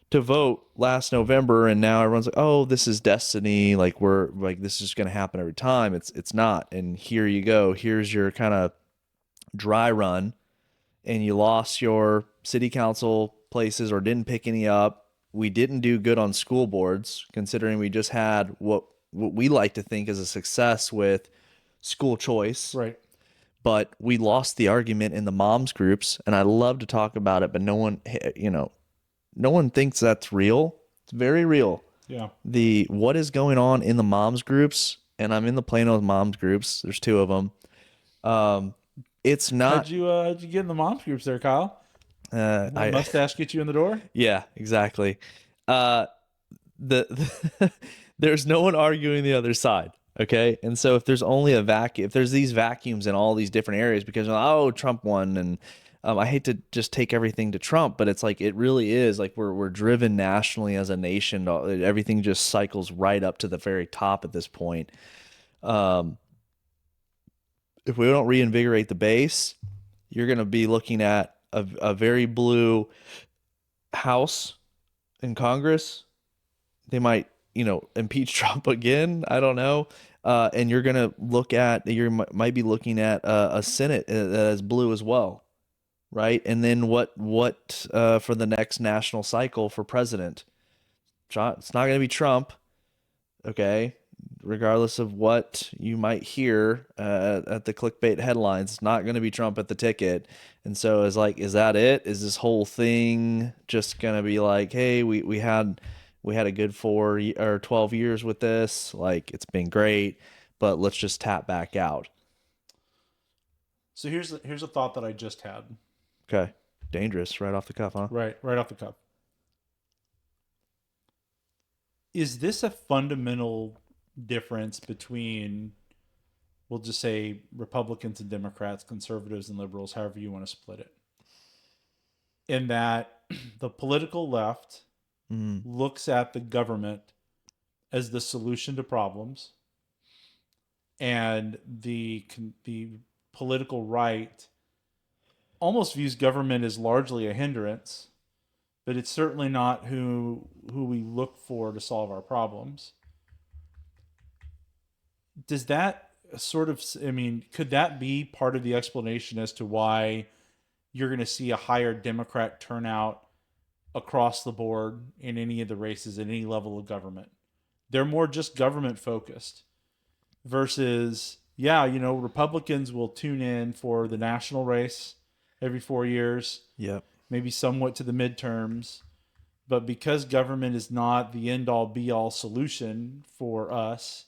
to vote last November, and now everyone's like, oh, this is destiny, like we're like this is going to happen every time. It's not. And here you go, here's your kind of dry run, and you lost your city council places or didn't pick any up. We didn't do good on school boards, considering we just had what we like to think is a success with school choice. Right. But we lost the argument in the moms groups, and I love to talk about it, but no one thinks that's real. It's very real. Yeah. What is going on in the moms groups, and I'm in the Plano moms groups. There's 2 of them. It's not. How'd you get in the moms groups there, Kyle? Mustache get you in the door? Yeah, exactly. There's no one arguing the other side. Okay. And so if there's only a vacuum, if there's these vacuums in all these different areas because, oh, Trump won, and I hate to just take everything to Trump, but it's like, it really is like we're driven nationally as a nation. Everything just cycles right up to the very top at this point. If we don't reinvigorate the base, you're going to be looking at a very blue House in Congress. They might, impeach Trump again. I don't know. And you're going to might be looking at a Senate that is blue as well. right? And then what for the next national cycle for president? It's not going to be Trump, okay? Regardless of what you might hear at the clickbait headlines, it's not going to be Trump at the ticket. And so is like, is that it? Is this whole thing just going to be like, hey, we had a good 12 years with this, like it's been great, but let's just tap back out. So here's a thought that I just had. Okay, dangerous, right off the cuff, huh? Right off the cuff. Is this a fundamental difference between, we'll just say, Republicans and Democrats, conservatives and liberals, however you want to split it? In that the political left looks at the government as the solution to problems, and the political right almost views government as largely a hindrance, but it's certainly not who we look for to solve our problems. Does that sort of, I mean, could that be part of the explanation as to why you're going to see a higher Democrat turnout across the board in any of the races at any level of government? They're more just government focused versus, yeah, you know, Republicans will tune in for the national race every 4 years, Yep. maybe somewhat to the midterms. But because government is not the end all be all solution for us,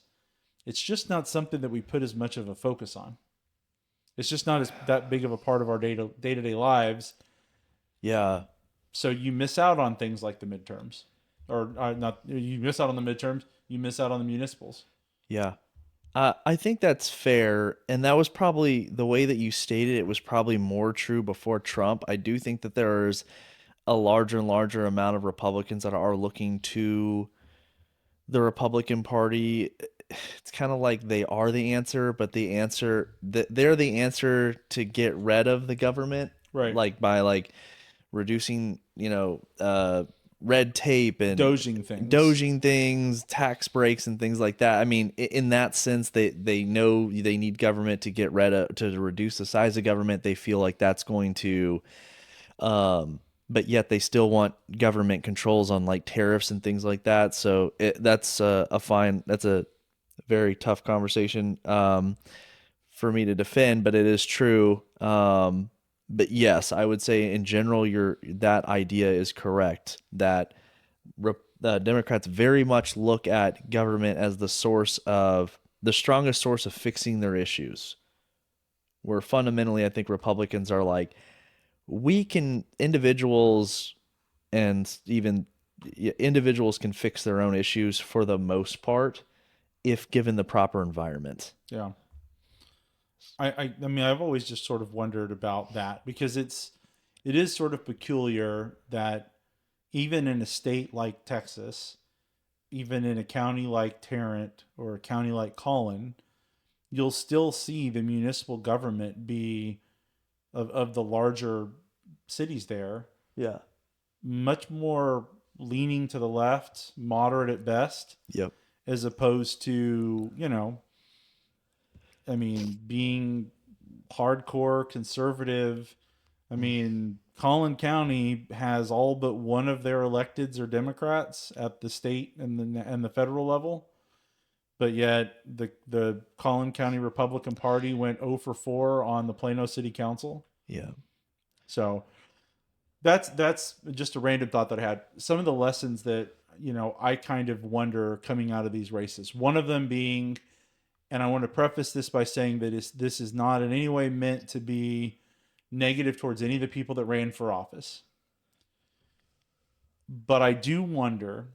it's just not something that we put as much of a focus on. It's just not that big of a part of our day-to-day lives. Yeah. So you miss out on things like the midterms, or not. You miss out on the midterms. You miss out on the municipals. Yeah. I think that's fair. And that was probably the way that you stated it was probably more true before Trump. I do think that there's a larger and larger amount of Republicans that are looking to the Republican Party. It's kind of like they are the answer, but they're the answer to get rid of the government, Right. like by like reducing, red tape and Doging things. tax breaks and things like that. I mean, in that sense, they know they need government to get rid of to reduce the size of government. They feel like that's going to, but yet they still want government controls on like tariffs and things like that. So that's a very tough conversation for me to defend, but it is true. But yes, I would say in general, that idea is correct. That Democrats very much look at government as the strongest source of fixing their issues. Where fundamentally, I think Republicans are like, individuals and even individuals can fix their own issues for the most part if given the proper environment. Yeah. I mean, I've always just sort of wondered about that because it is sort of peculiar that even in a state like Texas, even in a county like Tarrant or a county like Collin, you'll still see the municipal government be of the larger cities there Yeah. much more leaning to the left, moderate at best, Yep. as opposed to, I mean, being hardcore conservative. I mean, Collin County has all but one of their electeds are Democrats at the state and the federal level, but yet the Collin County Republican Party went 0 for 4 on the Plano City Council. Yeah. So that's just a random thought that I had. Some of the lessons that I kind of wonder coming out of these races. One of them being, and I want to preface this by saying that this is not in any way meant to be negative towards any of the people that ran for office. But I do wonder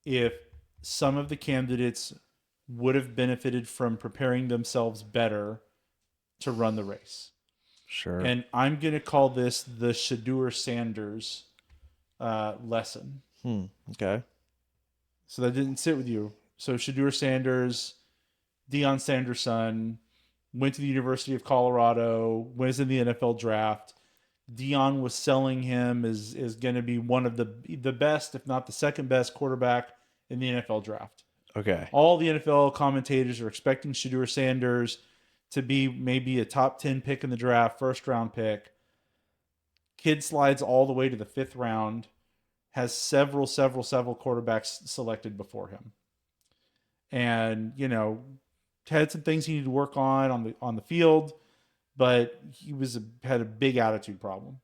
if some of the candidates would have benefited from preparing themselves better to run the race. Sure. And I'm going to call this the Shadur Sanders lesson. Okay. So that didn't sit with you. So Shadur Sanders, Deion Sanders' son, went to the University of Colorado, was in the NFL draft. Deion was selling him as going to be one of the best, if not the second best quarterback in the NFL draft. Okay. All the NFL commentators are expecting Shadur Sanders to be maybe a top 10 pick in the draft, first round pick. Kid slides all the way to the 5th round, has several quarterbacks selected before him. And, had some things he needed to work on the field, but he had a big attitude problem.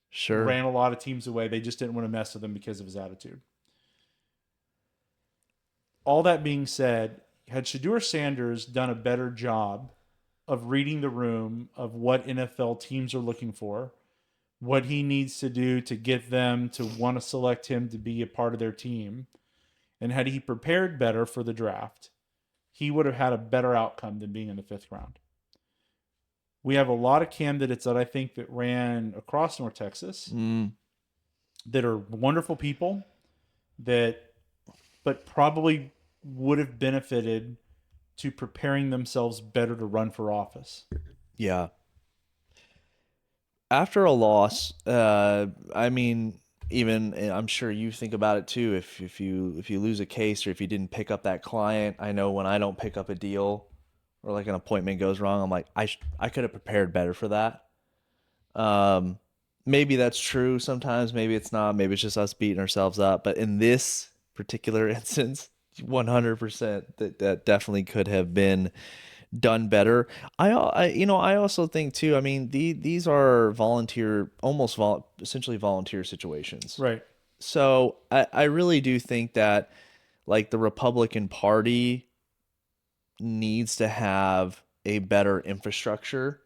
Sure. Ran a lot of teams away. They just didn't want to mess with him because of his attitude. All that being said, had Shedeur Sanders done a better job of reading the room of what NFL teams are looking for, what he needs to do to get them to want to select him to be a part of their team, and had he prepared better for the draft, he would have had a better outcome than being in the 5th round. We have a lot of candidates that I think that ran across North Texas that are wonderful people but probably would have benefited to preparing themselves better to run for office. Yeah. After a loss, I mean, even I'm sure you think about it too. If you lose a case or if you didn't pick up that client, I know when I don't pick up a deal or like an appointment goes wrong, I'm like, I could have prepared better for that. Maybe that's true sometimes, maybe it's not, maybe it's just us beating ourselves up. But in this particular instance, 100% that definitely could have been done better. I also think too. I mean, these are essentially volunteer situations. Right. So I really do think that like the Republican Party needs to have a better infrastructure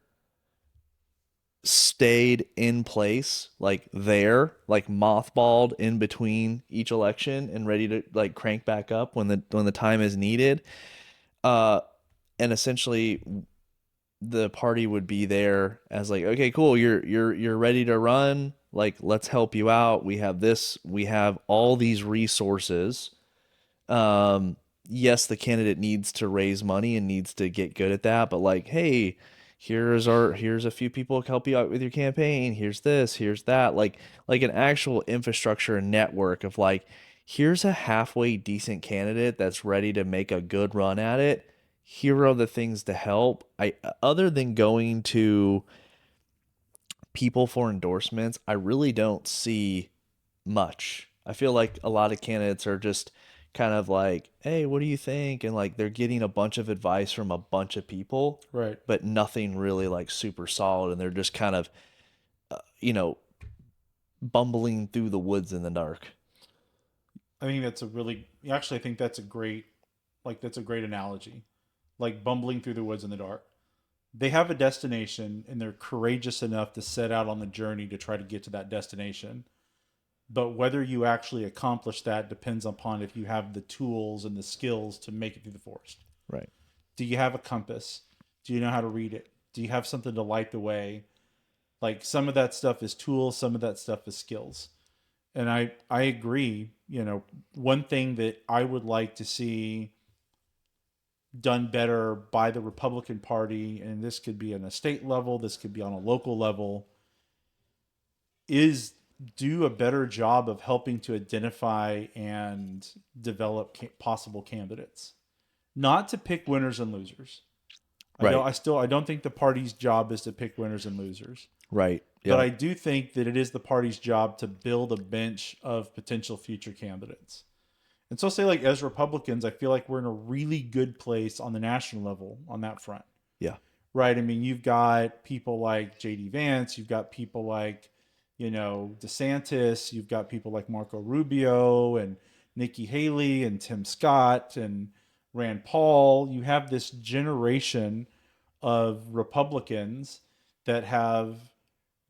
stayed in place, like mothballed in between each election and ready to like crank back up when the time is needed. And essentially the party would be there as like, okay, cool, you're ready to run, like let's help you out. We have all these resources. Yes, the candidate needs to raise money and needs to get good at that, but like, hey, here's a few people to help you out with your campaign. Here's this, here's that. Like an actual infrastructure network of like, here's a halfway decent candidate that's ready to make a good run at it. Here are the things to help. Other than going to people for endorsements, I really don't see much. I feel like a lot of candidates are just kind of like, hey, what do you think? And like they're getting a bunch of advice from a bunch of people, Right. but nothing really like super solid. And they're just kind of, bumbling through the woods in the dark. I think I think that's a great analogy. Like bumbling through the woods in the dark. They have a destination and they're courageous enough to set out on the journey to try to get to that destination. But whether you actually accomplish that depends upon if you have the tools and the skills to make it through the forest. Right. Do you have a compass? Do you know how to read it? Do you have something to light the way? Like some of that stuff is tools, some of that stuff is skills. And I agree, one thing that I would like to see done better by the Republican Party, and this could be on a state level, this could be on a local level, is do a better job of helping to identify and develop possible candidates, not to pick winners and losers. Right. I don't think the party's job is to pick winners and losers. Right. But Yeah. I do think that it is the party's job to build a bench of potential future candidates. And so, say like as Republicans, I feel like we're in a really good place on the national level on that front. Yeah. Right. I mean, you've got people like J.D. Vance, you've got people like, DeSantis, you've got people like Marco Rubio and Nikki Haley and Tim Scott and Rand Paul. You have this generation of Republicans that have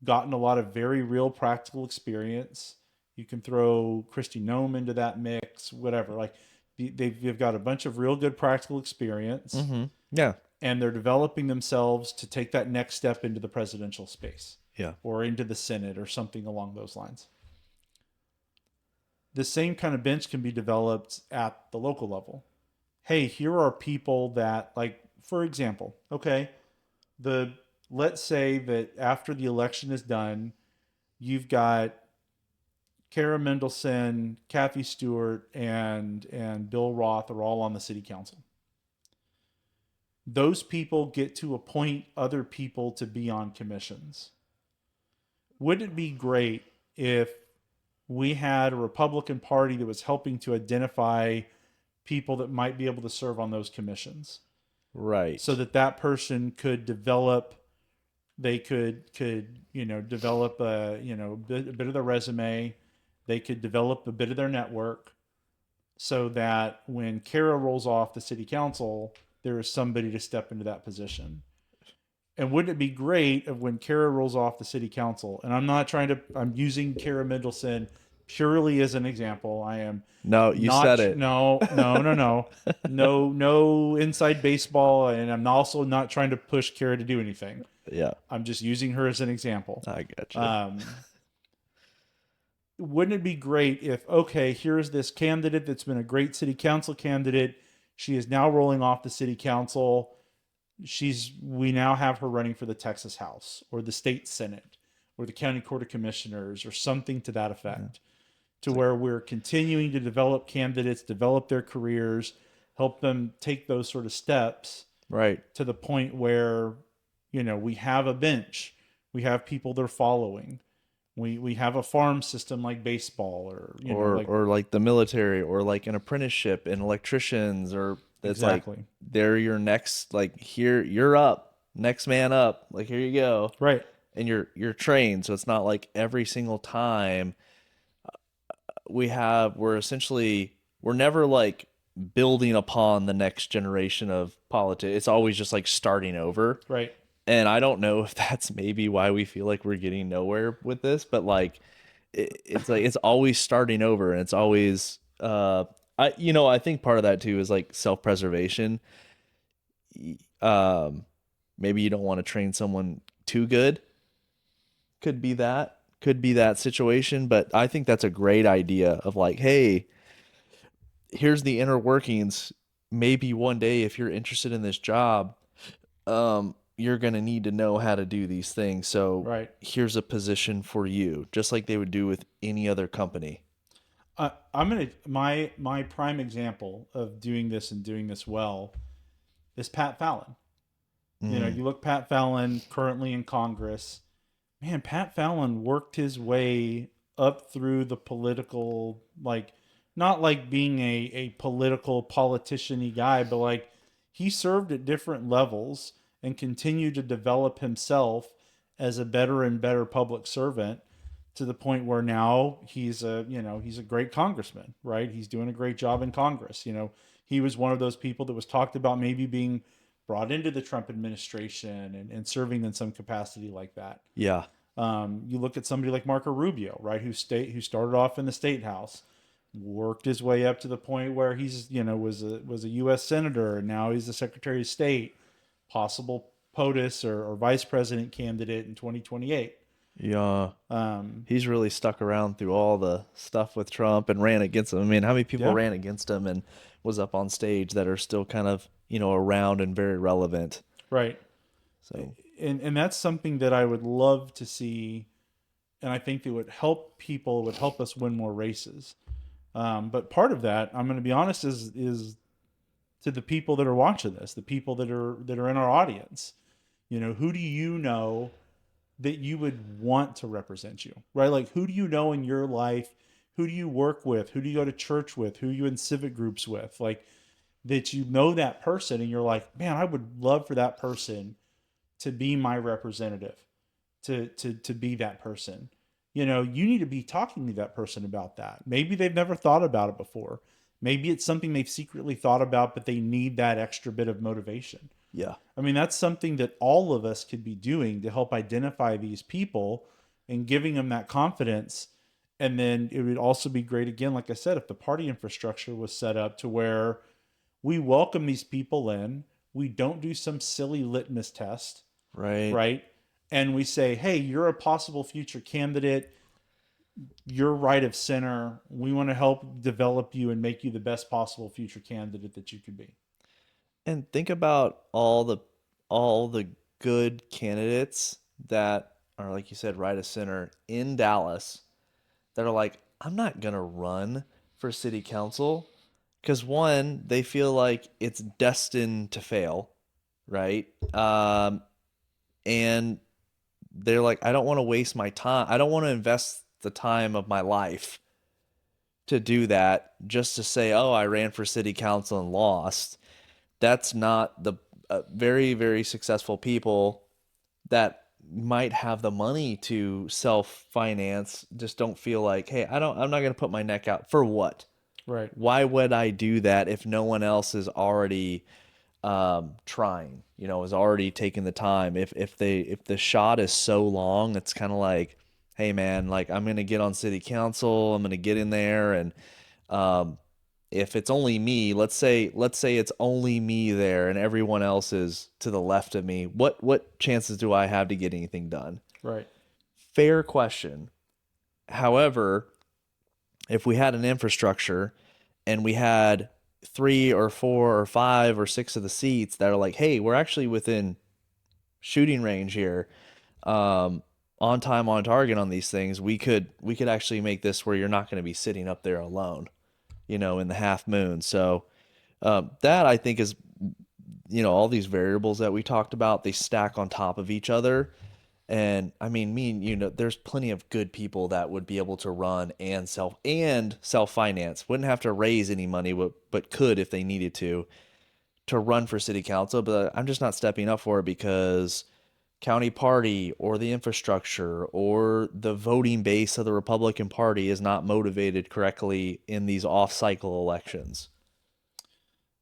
gotten a lot of very real practical experience. You can throw Kristi Noem into that mix, whatever. Like they've got a bunch of real good practical experience. Mm-hmm. Yeah. And they're developing themselves to take that next step into the presidential space. Yeah. Or into the Senate or something along those lines. The same kind of bench can be developed at the local level. Hey, here are people that, like, for example, okay, let's say that after the election is done, you've got Kara Mendelson, Kathy Stewart, and Bill Roth are all on the city council. Those people get to appoint other people to be on commissions. Wouldn't it be great if we had a Republican Party that was helping to identify people that might be able to serve on those commissions, Right. so that that person could develop, they could develop a bit of their resume, they could develop a bit of their network, so that when Kara rolls off the city council, there is somebody to step into that position. And wouldn't it be great if when Kara rolls off the city council, and I'm using Kara Mendelson purely as an example. I am No, you said not, it. no inside baseball. And I'm also not trying to push Kara to do anything. Yeah, I'm just using her as an example. I got you. Wouldn't it be great if, okay, here's this candidate that's been a great city council candidate. She is now rolling off the city council. We now have her running for the Texas House or the state Senate or the county court of commissioners or something to that effect, to where we're continuing to develop candidates, develop their careers, help them take those sort of steps Right. to the point where, we have a bench, we have people they're following. We have a farm system like baseball, or like the military, or like an apprenticeship in electricians, or it's exactly. like they're your next, like, here, you're up, next man up, like, here you go. Right. And you're trained, so it's not like every single time we're never like building upon the next generation of politics. It's always just like starting over. Right. And I don't know if that's maybe why we feel like we're getting nowhere with this, but like it's like it's always starting over, and it's always I think part of that too is like self-preservation. Maybe you don't want to train someone too good. Could be that situation, but I think that's a great idea of like, hey, here's the inner workings. Maybe one day if you're interested in this job, you're going to need to know how to do these things. So Right. here's a position for you, just like they would do with any other company. My prime example of doing this and doing this well is Pat Fallon. You look Pat Fallon currently in Congress. Man, Pat Fallon worked his way up through the political, like, not like being a political politician-y guy, but like he served at different levels and continued to develop himself as a better and better public servant, to the point where now he's a great congressman, right? He's doing a great job in Congress. He was one of those people that was talked about maybe being brought into the Trump administration and serving in some capacity like that. Yeah. You look at somebody like Marco Rubio, right? Who started off in the state house, worked his way up to the point where he's, was a U.S. senator, and now he's the Secretary of State, possible POTUS or vice president candidate in 2028. Yeah. He's really stuck around through all the stuff with Trump and ran against him. I mean, how many people ran against him and was up on stage that are still kind of, around and very relevant? Right. So, and that's something that I would love to see, and I think it would help people, it would help us win more races. But part of that, I'm going to be honest, is to the people that are watching this, the people that are in our audience. Who do you know that you would want to represent you, right? Like, who do you know in your life? Who do you work with? Who do you go to church with? Who are you in civic groups with? Like, that that person, and you're like, man, I would love for that person to be my representative, to be that person. You need to be talking to that person about that. Maybe they've never thought about it before. Maybe it's something they've secretly thought about, but they need that extra bit of motivation. yeah. I mean, that's something that all of us could be doing to help identify these people and giving them that confidence. And then it would also be great, again, like I said, if the party infrastructure was set up to where we welcome these people in, we don't do some silly litmus test, Right. right? And we say, hey, you're a possible future candidate. You're right of center. We want to help develop you and make you the best possible future candidate that you could be. And think about all the good candidates that are, like you said, right of center in Dallas, that are like, I'm not gonna run for city council because, one, they feel like it's destined to fail, right? And they're like, I don't want to waste my time. I don't want to invest the time of my life to do that just to say, oh, I ran for city council and lost. That's not the very, very successful people that might have the money to self finance just don't feel like, hey, I'm not going to put my neck out for what? Right. Why would I do that if no one else is already trying, is already taking the time? If the shot is so long, it's kind of like, hey man, like I'm gonna get on city council, I'm gonna get in there, and um, if it's only me, let's say it's only me there, and everyone else is to the left of me, what chances do I have to get anything done? Right. Fair question. However, if we had an infrastructure and we had 3 or 4 or 5 or 6 of the seats that are like, hey, we're actually within shooting range here, um, on time, on target on these things, we could actually make this where you're not going to be sitting up there alone, in the half moon. So that I think is, all these variables that we talked about, they stack on top of each other. And I mean, there's plenty of good people that would be able to run and self finance. Wouldn't have to raise any money, but could if they needed to run for city council. But I'm just not stepping up for it because county party or the infrastructure or the voting base of the Republican Party is not motivated correctly in these off cycle elections.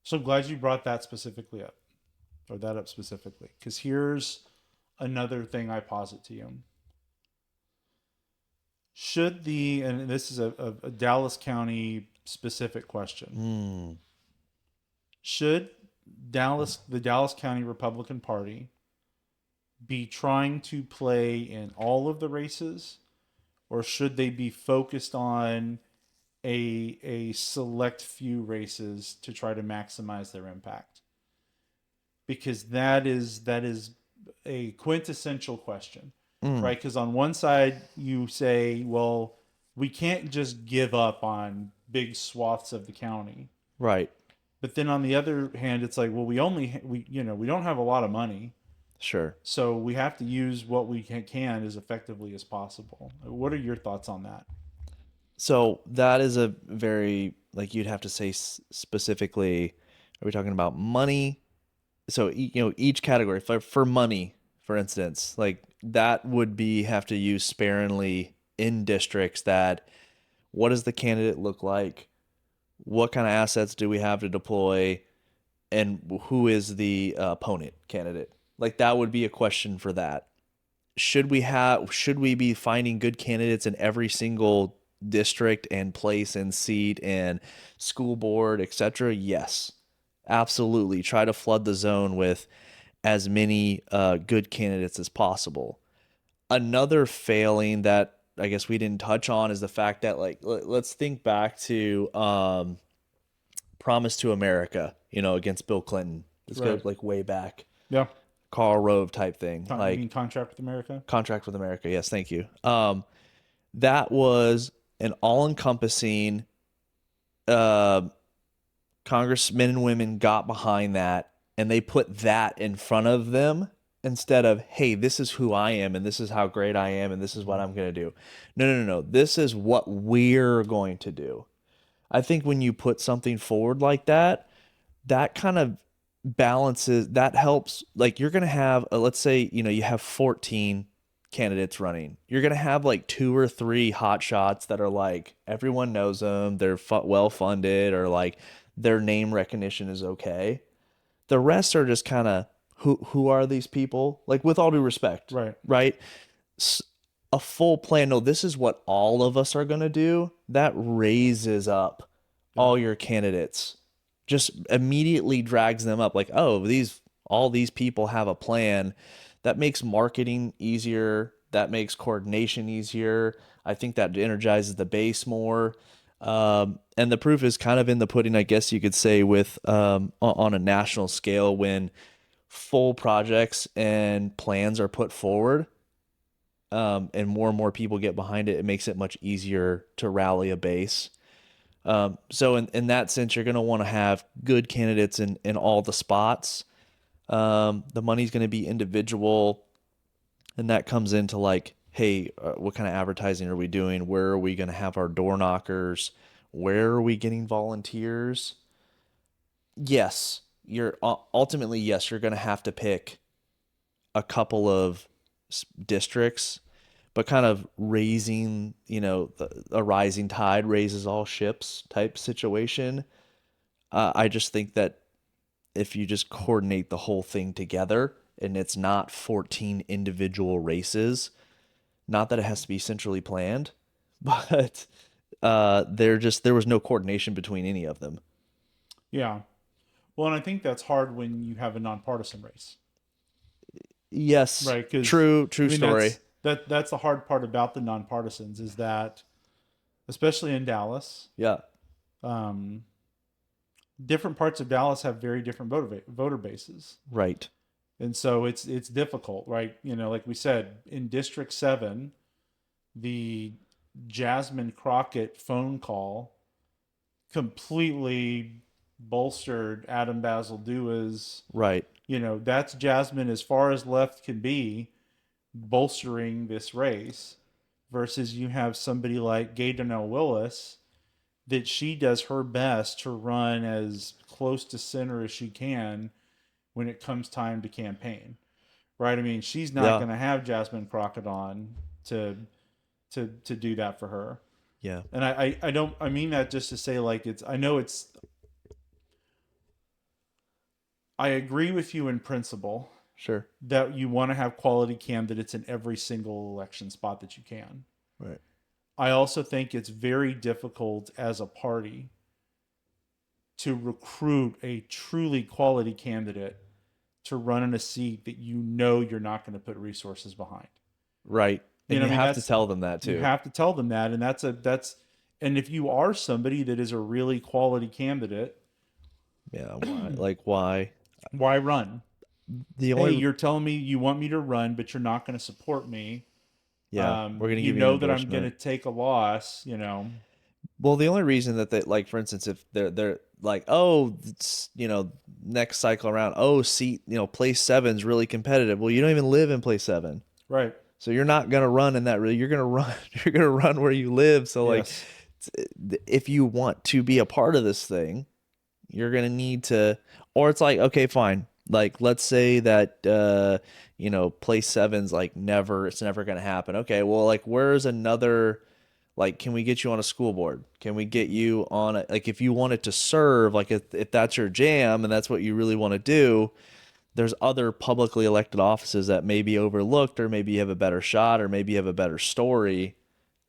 So I'm glad you brought that specifically up, or that up specifically, because here's another thing I posit to you. Should and this is a Dallas County specific question, should the Dallas County Republican Party be trying to play in all of the races, or should they be focused on a select few races to try to maximize their impact? Because that is a quintessential question, right? Because on one side you say, well, we can't just give up on big swaths of the county, Right. but then on the other hand, it's like, well, we don't have a lot of money, Sure. so we have to use what we can as effectively as possible. What are your thoughts on that? So that is a very, like, you'd have to say specifically, are we talking about money? So, each category for money, for instance, like that would be have to use sparingly in districts that, what does the candidate look like? What kind of assets do we have to deploy? And who is the opponent candidate? Like that would be a question for that. Should we be finding good candidates in every single district and place and seat and school board, etc.? Yes, absolutely. Try to flood the zone with as many good candidates as possible. Another failing that I guess we didn't touch on is the fact that, like, let's think back to Promise to America, against Bill Clinton. Let's go Right. like way back. Yeah. Karl Rove type thing. You Like mean Contract with America? Contract with America. Yes, thank you. That was an all-encompassing. Uh, Congressmen and women got behind that, and they put that in front of them instead of, hey, this is who I am, and this is how great I am, and this is what I'm going to do. No, no, no, no. This is what we're going to do. I think when you put something forward like that, that kind of balances, that helps. Like you're going to have, let's say, you have 14 candidates running. You're going to have like 2 or 3 hot shots that are like, everyone knows them, they're well funded, or like their name recognition is okay. The rest are just kind of, who are these people? Like, with all due respect, Right. right? A full plan. No, this is what all of us are going to do. That raises up all your candidates, just immediately drags them up. Like, oh, all these people have a plan. That makes marketing easier. That makes coordination easier. I think that energizes the base more. And the proof is kind of in the pudding, I guess you could say, with on a national scale, when full projects and plans are put forward, and more people get behind it, it makes it much easier to rally a base. So in that sense, you're going to want to have good candidates in all the spots. The money's going to be individual. And that comes into like, hey, what kind of advertising are we doing? Where are we going to have our door knockers? Where are we getting volunteers? Yes, you're ultimately, yes, you're going to have to pick a couple of districts, but kind of raising, a rising tide raises all ships type situation. I just think that if you just coordinate the whole thing together and it's not 14 individual races, not that it has to be centrally planned, but there was no coordination between any of them. Yeah. Well, and I think that's hard when you have a nonpartisan race, Yes, right? Because true I mean story. that's the hard part about the nonpartisans is that, especially in Dallas, Yeah, um, different parts of Dallas have very different voter bases, right. and so it's difficult, right? Like we said, in District 7, the Jasmine Crockett phone call completely bolstered Adam Basil Dua's. Right. That's Jasmine as far as left can be, bolstering this race, versus you have somebody like Gay Donnell Willis that she does her best to run as close to center as she can when it comes time to campaign. Right? I mean, she's not Yeah. going to have Jasmine Crockett on to do that for her. Yeah. And I don't, I mean that just to say, like, I know I agree with you in principle Sure. that you want to have quality candidates in every single election spot that you can. Right. I also think it's very difficult as a party to recruit a truly quality candidate to run in a seat that you're not going to put resources behind. Right. And you I mean, have to that's, tell them that you too. have to tell them that, and and if you are somebody that is a really quality candidate, Yeah. Why? Like why? why run? The Hey, only you're telling me you want me to run, but you're not going to support me. Yeah, we're gonna You give you an know that I'm going to endorsement. take a loss. Well, the only reason that they like, for instance, if they're like, oh, next cycle around, oh, seat, place seven's really competitive. Well, you don't even live in place seven, Right? so you're not gonna run in that. Really, you're gonna run. You're gonna run where you live. So like, Yes. if you want to be a part of this thing, you're gonna need to, or it's like, okay, fine. Like, let's say that place seven's like never, it's never gonna happen. Okay, well, like, where's another? Like, can we get you on a school board? Can we get you on a, like, if you wanted to serve, like, if that's your jam and that's what you really want to do, there's other publicly elected offices that may be overlooked, or maybe you have a better shot, or maybe you have a better story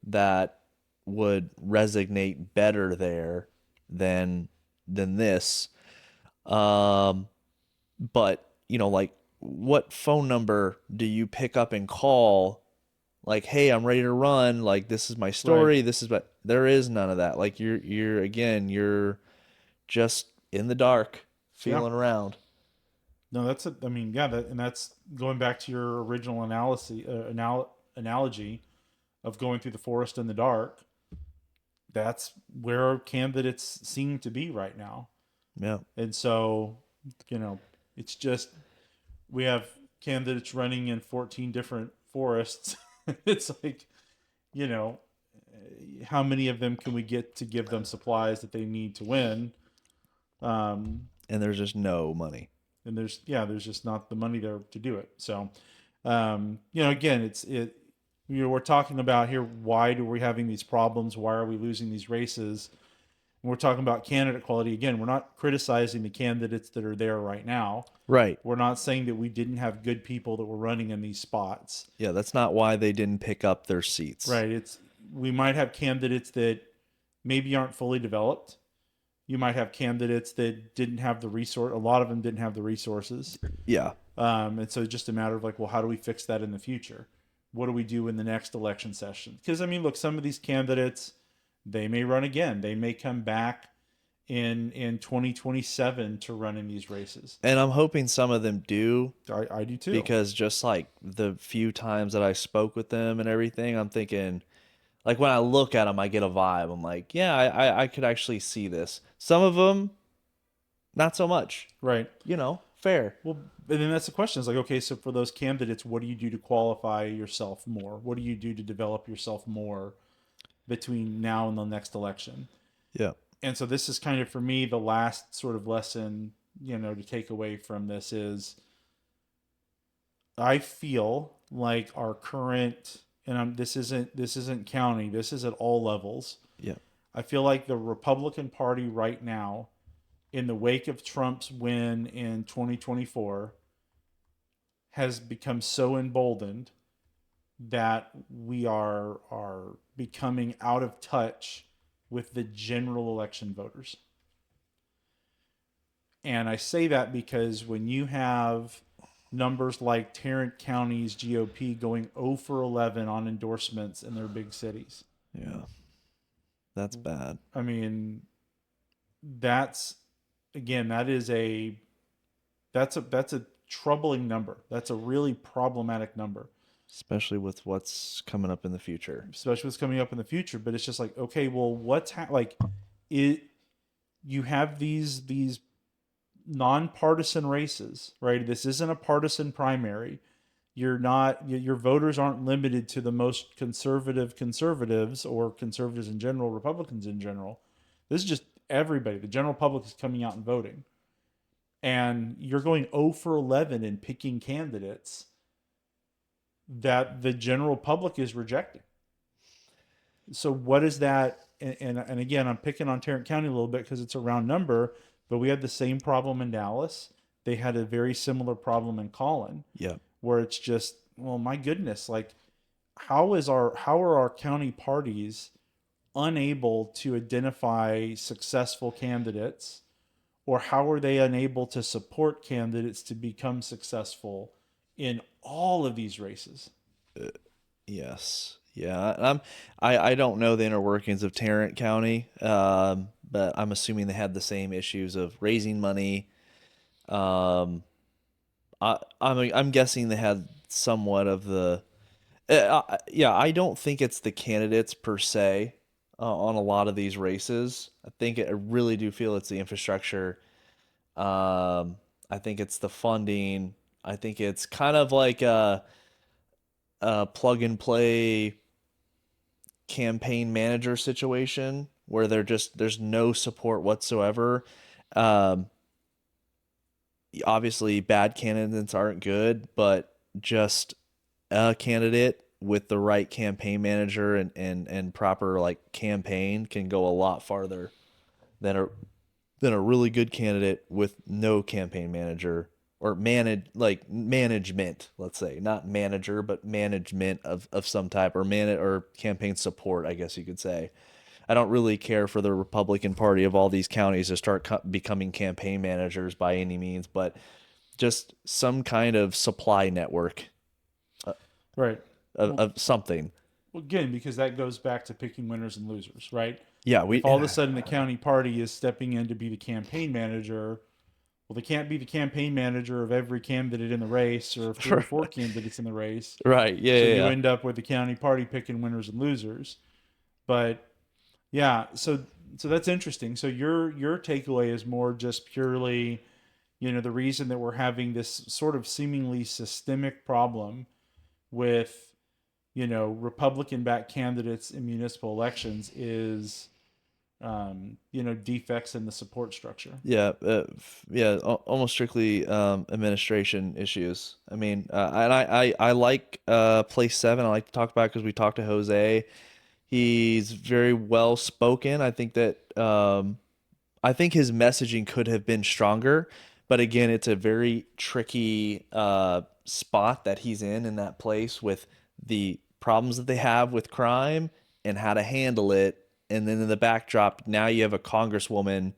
that would resonate better there than this. Um, but like, what phone number do you pick up and call? Like, hey, I'm ready to run. Like, this is my Right. story. This is what, there is none of that. Like, you're just in the dark, Yeah. feeling around. No, I mean, yeah, and that's going back to your original analogy of going through the forest in the dark. That's where candidates seem to be right now. Yeah. And so, it's just, we have candidates running in 14 different forests. It's like, you know, how many of them can we get to give them supplies that they need to win? Um, And there's just no money. and there's just not the money there to do it. So, again, we're talking about here, why do we having these problems? Why are we losing these races? And we're talking about candidate quality. Again, we're not criticizing the candidates that are there right now. Right. We're not saying that we didn't have good people that were running in these spots. Yeah, that's not why they didn't pick up their seats. Right. We might have candidates that maybe aren't fully developed. You might have candidates that didn't have the resource. A lot of them didn't have the resources. Yeah. And so it's just a matter of like, well, how do we fix that in the future? What do we do in the next election session? Because I mean, look, some of these candidates, they may run again. They may come back in 2027 to run in these races. And I'm hoping some of them do, I do too. because just like the few times that I spoke with them and everything, I'm thinking, like, when I look at them, I get a vibe. I'm like, yeah, I could actually see this. Some of them, not so much. Right. fair. Well, and then that's the question. It's like, okay, so for those candidates, what do you do to qualify yourself more? What do you do to develop yourself more between now and the next election? Yeah. And so this is kind of for me the last sort of lesson, to take away from this is I feel like our current, and this isn't county, this is at all levels. Yeah. I feel like the Republican Party right now, in the wake of Trump's win in 2024, has become so emboldened that we are becoming out of touch with the general election voters. And I say that because when you have numbers like Tarrant County's GOP going 0 for 11 on endorsements in their big cities, Yeah. That's bad. I mean, that's again, that's a troubling number. That's a really problematic number, Especially with what's coming up in the future. especially what's coming up in the future. But it's just like, okay, well, like it. You have these nonpartisan races, right? This isn't a partisan primary. Your voters aren't limited to the most conservatives or conservatives in general, Republicans in general. This is just everybody. The general public is coming out and voting. And you're going 0 for 11 in picking candidates that the general public is rejecting. So what is that? And again, I'm picking on Tarrant County a little bit because it's a round number, but we had the same problem in Dallas. They had a very similar problem in Collin, Yeah. where it's just, well, my goodness, like how are our county parties unable to identify successful candidates, or how are they unable to support candidates to become successful in all of these races? Yes. Yeah. I don't know the inner workings of Tarrant County, but I'm assuming they had the same issues of raising money. I'm guessing they had somewhat of the. Yeah, I don't think it's the candidates per se on a lot of these races. I really do feel it's the infrastructure. I think it's the funding. I think it's kind of like a plug and play campaign manager situation where there's no support whatsoever. Um, Obviously, bad candidates aren't good, but just a candidate with the right campaign manager and proper like campaign can go a lot farther than a really good candidate with no campaign manager or management, let's say, not manager, but management of some type, or campaign support, I guess you could say. I don't really care for the Republican Party of all these counties to start becoming campaign managers by any means, but just some kind of supply network Right. of something. Well, again, because that goes back to picking winners and losers, right? Yeah, If all of a sudden the county party is stepping in to be the campaign manager, well, they can't be the campaign manager of every candidate in the race or 3 or 4 candidates in the race. right. Yeah, So yeah, you yeah. end up with the county party picking winners and losers. But yeah, so that's interesting. So your takeaway is more just purely, the reason that we're having this sort of seemingly systemic problem with, Republican backed candidates in municipal elections is, defects in the support structure. Yeah, yeah, almost strictly administration issues. I mean, and I like place 7. I like to talk about because we talked to Jose. He's very well spoken. I think his messaging could have been stronger, but again, it's a very tricky spot that he's in that place with the problems that they have with crime and how to handle it. And then in the backdrop, now you have a congresswoman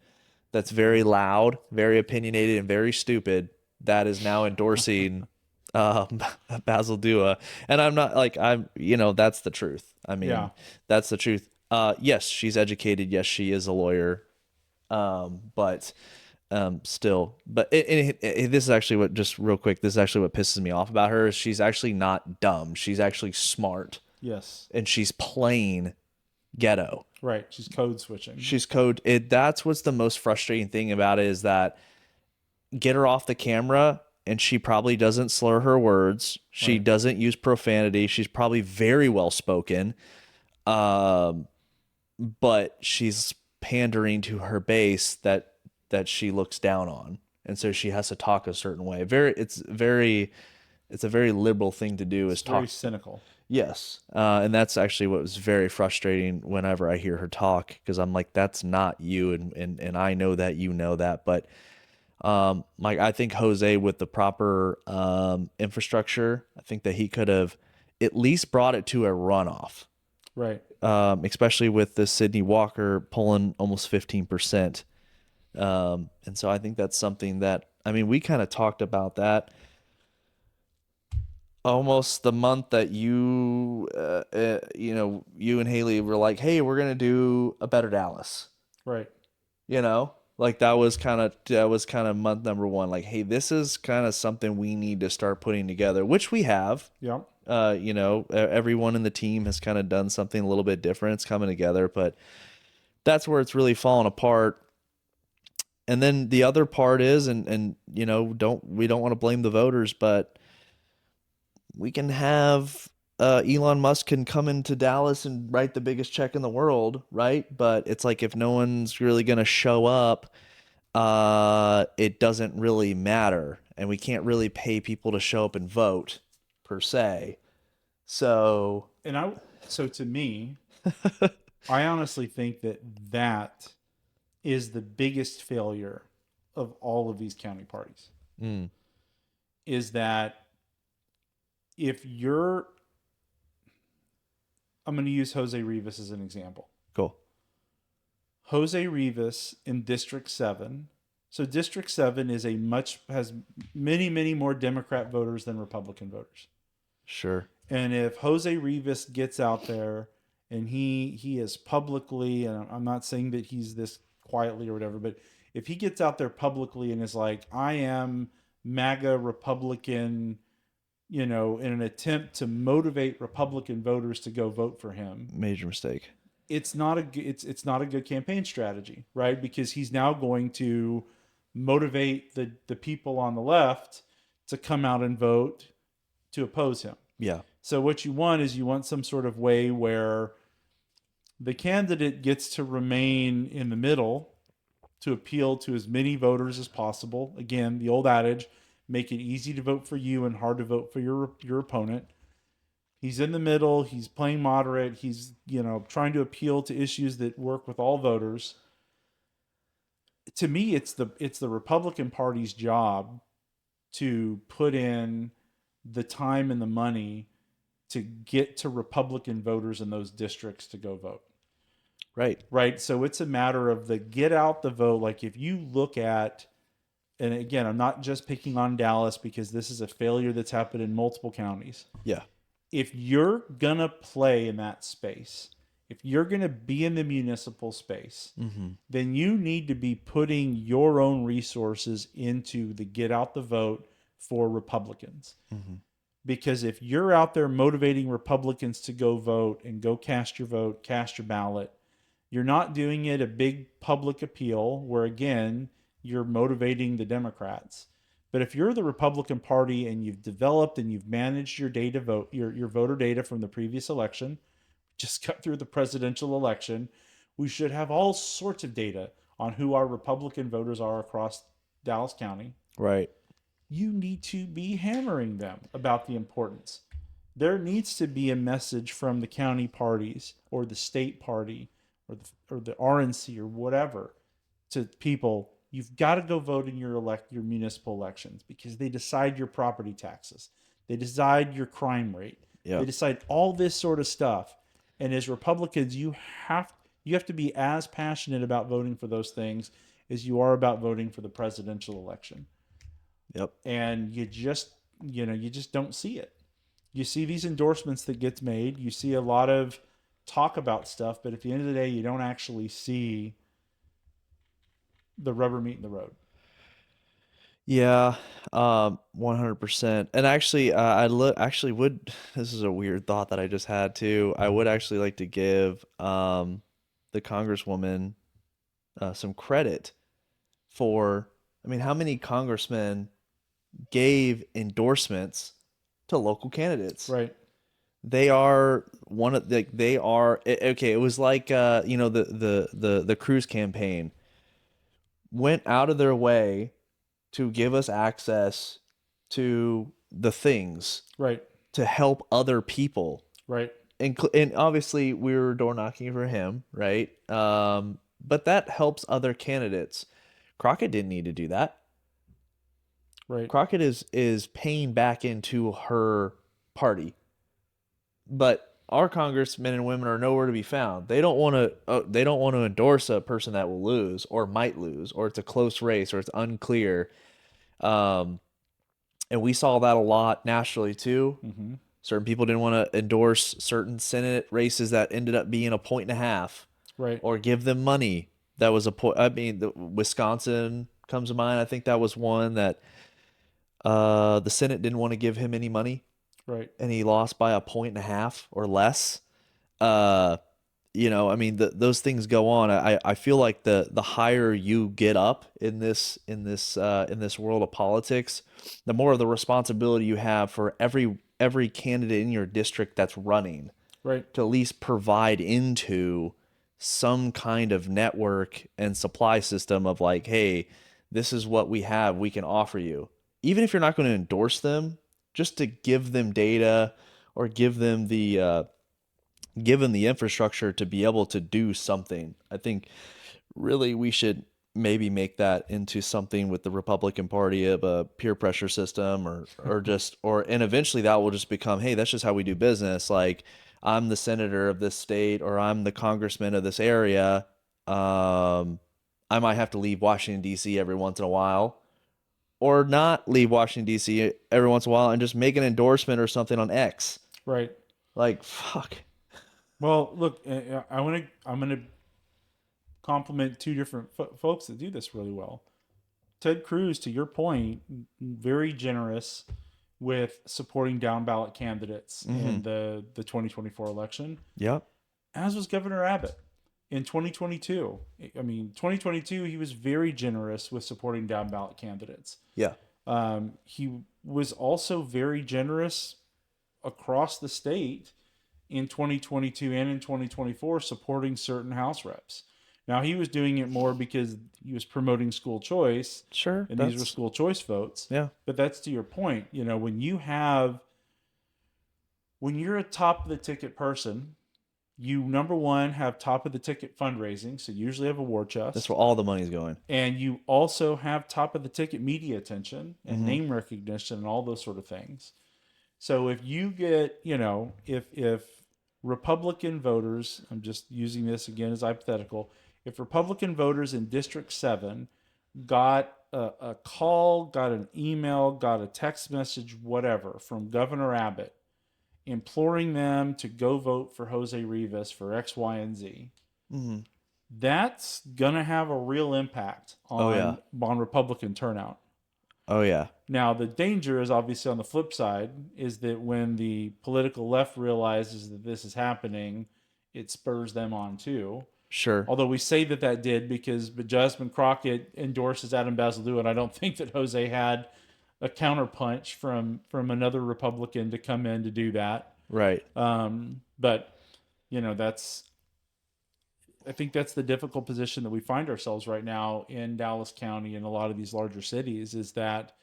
that's very loud, very opinionated, and very stupid that is now endorsing Basil Dua. And I'm not like that's the truth. I mean, Yeah. that's the truth. Yes, she's educated. Yes, she is a lawyer. But still, but this is actually what, just real quick, this is actually what pisses me off about her is she's actually not dumb. She's actually smart, Yes. and she's plain ghetto. Right. She's code switching. That's what's the most frustrating thing about it is that get her off the camera, and she probably doesn't slur her words. She Right. doesn't use profanity. She's probably very well spoken. Um, but she's pandering to her base that she looks down on, and so she has to talk a certain way. It's a very liberal thing to do, It's is very talk. cynical. Yes. And that's actually what was very frustrating whenever I hear her talk, because I'm like, that's not you. And I know that, you know that. But like, I think Jose, with the proper infrastructure, I think that he could have at least brought it to a runoff, Right. especially with the Sydney Walker pulling almost 15%. And so I think that's something that, I mean, we kind of talked about that almost the month that you and Haley were like, hey, we're gonna do a better Dallas. Right. Like that was kind of month number one. Like, hey, this is kind of something we need to start putting together, which we have. Yeah. Everyone in the team has kind of done something a little bit different. It's coming together, but that's where it's really fallen apart. And then the other part is, and we don't want to blame the voters, but we can have Elon Musk can come into Dallas and write the biggest check in the world, right? But it's like, if no one's really going to show up, it doesn't really matter, and we can't really pay people to show up and vote per se. So So to me, I honestly think that is the biggest failure of all of these county parties. mm, Is that if you're, I'm going to use Jose Rivas as an example. cool. Jose Rivas in District 7. So District 7 has many, many more Democrat voters than Republican voters. Sure. And if Jose Rivas gets out there and he is publicly, and I'm not saying that he's this quietly or whatever, but if he gets out there publicly and is like, I am MAGA Republican, in an attempt to motivate Republican voters to go vote for him, Major mistake. it's not a good campaign strategy, right? Because he's now going to motivate the people on the left to come out and vote to oppose him. Yeah. So what you want some sort of way where the candidate gets to remain in the middle to appeal to as many voters as possible. Again, the old adage, make it easy to vote for you and hard to vote for your opponent. He's in the middle, he's playing moderate, he's, trying to appeal to issues that work with all voters. To me, it's the Republican Party's job to put in the time and the money to get to Republican voters in those districts to go vote. Right. Right. So it's a matter of the get out the vote. Like, if you look at, and again, I'm not just picking on Dallas because this is a failure that's happened in multiple counties. Yeah. If you're going to play in that space, if you're going to be in the municipal space, then you need to be putting your own resources into the get out the vote for Republicans. Because if you're out there motivating Republicans to go vote and go cast your vote, cast your ballot, you're not doing it a big public appeal where, again, you're motivating the Democrats. But if you're the Republican Party and you've developed and you've managed your data vote, your voter data from the previous election, just cut through the presidential election, we should have all sorts of data on who our Republican voters are across Dallas County. Right. You need to be hammering them about the importance. There needs to be a message from the county parties or the state party or the RNC or whatever to people. You've got to go vote in your municipal elections because they decide your property taxes. They decide your crime rate. Yeah. They decide all this sort of stuff. And as Republicans, you have to be as passionate about voting for those things as you are about voting for the presidential election. Yep. And you just don't see it. You see these endorsements that gets made. You see a lot of talk about stuff, but at the end of the day, you don't actually see the rubber meeting the road. Yeah, 100%. And actually, actually would. This is a weird thought that I just had too. I would actually like to give the Congresswoman some credit for I mean, how many congressmen gave endorsements to local candidates? Right. They are one of the, they are okay. It was like the Cruz campaign went out of their way to give us access to the things Right. to help other people. Right. And obviously we were door knocking for him, right? But that helps other candidates. Crockett didn't need to do that. Right. Crockett is paying back into her party, but our congressmen and women are nowhere to be found. They don't want to. They don't want to endorse a person that will lose or might lose, or it's a close race, or it's unclear. Um, and we saw that a lot nationally too. Mm-hmm. Certain people didn't want to endorse certain Senate races that ended up being a point and a half, Right. or give them money. That was a point. I mean, Wisconsin comes to mind. I think that was one that the Senate didn't want to give him any money, Right. and he lost by a point and a half or less. Uh, I mean, those things go on. I feel like the higher you get up in this world of politics, the more of the responsibility you have for every candidate in your district that's running Right. to at least provide into some kind of network and supply system of like, hey, this is what we have, we can offer you. Even if you're not going to endorse them, just to give them data or give them the infrastructure to be able to do something. I think really we should maybe make that into something with the Republican Party of a peer pressure system and eventually that will just become, hey, that's just how we do business. Like, I'm the senator of this state or I'm the congressman of this area. I might have to leave Washington D.C. every once in a while, or not leave Washington D.C. every once in a while and just make an endorsement or something on X. Right. Like, fuck. Well, look, I'm gonna compliment two different folks that do this really well. Ted Cruz, to your point, very generous with supporting down ballot candidates in the 2024 election, Yep. as was Governor Abbott in 2022. I mean, 2022, he was very generous with supporting down ballot candidates. Yeah. He was also very generous across the state in 2022 and in 2024 supporting certain House reps. Now, he was doing it more because he was promoting school choice. Sure. And these were school choice votes. Yeah. But that's to your point. When you're a top of the ticket person, you, number one, have top of the ticket fundraising. So you usually have a war chest. That's where all the money's going. And you also have top of the ticket media attention and name recognition and all those sort of things. So if you get, if Republican voters, I'm just using this again as hypothetical, if Republican voters in District 7 got a call, got an email, got a text message, whatever, from Governor Abbott imploring them to go vote for Jose Rivas for X, Y, and Z, that's going to have a real impact on Republican turnout. Oh, yeah. Now, the danger is obviously on the flip side is that when the political left realizes that this is happening, it spurs them on too. Sure. Although we say that did because Jasmine Crockett endorses Adam Basilou, and I don't think that Jose had a counterpunch from another Republican to come in to do that. Right. But, I think that's the difficult position that we find ourselves right now in Dallas County and a lot of these larger cities is that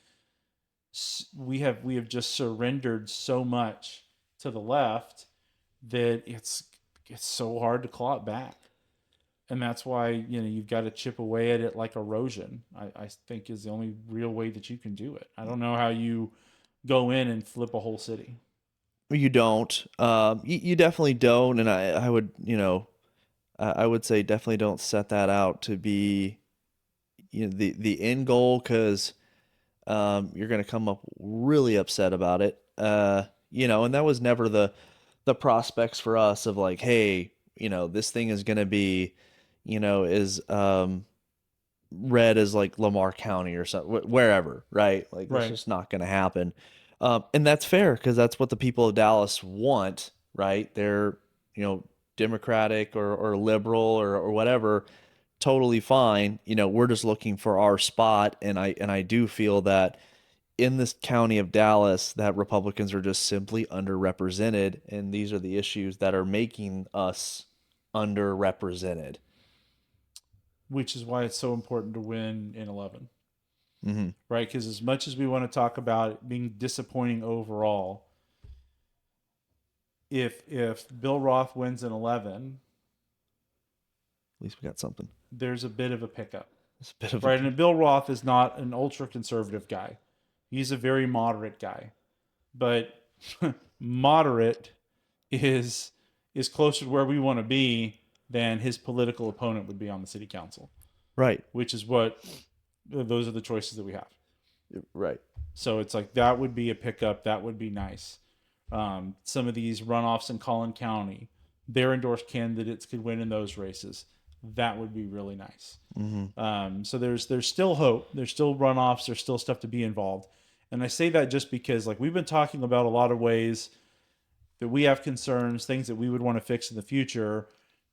we have just surrendered so much to the left that it's so hard to claw it back. And that's why, you've got to chip away at it like erosion, I think is the only real way that you can do it. I don't know how you go in and flip a whole city. You don't. You definitely don't. And I would, I would say definitely don't set that out to be, the end goal, because you're going to come up really upset about it. And that was never the prospects for us of like, hey, this thing is going to be, is read as like Lamar County or something, wherever, right? Like, that's just not going to happen. And that's fair because that's what the people of Dallas want, right? They're, Democratic or liberal or whatever, totally fine. We're just looking for our spot, and I do feel that in this county of Dallas that Republicans are just simply underrepresented, and these are the issues that are making us underrepresented. which is why it's so important to win in 11, Mm-hmm. right? Because as much as we want to talk about it being disappointing overall, if Bill Roth wins in 11, At least we got something. there's a bit of a pickup, It's a bit of right? And Bill Roth is not an ultra conservative guy; he's a very moderate guy, but moderate is closer to where we want to be than his political opponent would be on the city council, right, which is what those are the choices that we have. right. So it's like that would be a pickup. That would be nice. Some of these runoffs in Collin County, their endorsed candidates could win in those races. That would be really nice. Mm-hmm. So there's still hope. There's still runoffs. There's still stuff to be involved. And I say that just because like we've been talking about a lot of ways that we have concerns, things that we would want to fix in the future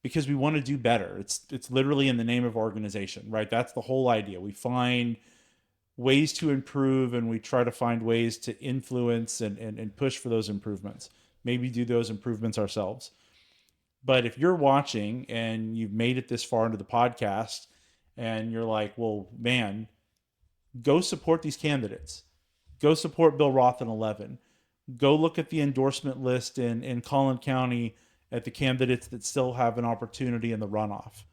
because we want to do better. It's literally in the name of organization, right? That's the whole idea. We find ways to improve and we try to find ways to influence and push for those improvements. Maybe do those improvements ourselves. But if you're watching and you've made it this far into the podcast and you're like, well, man, go support these candidates. Go support Bill Roth in 11. Go look at the endorsement list in Collin County at the candidates that still have an opportunity in the runoff.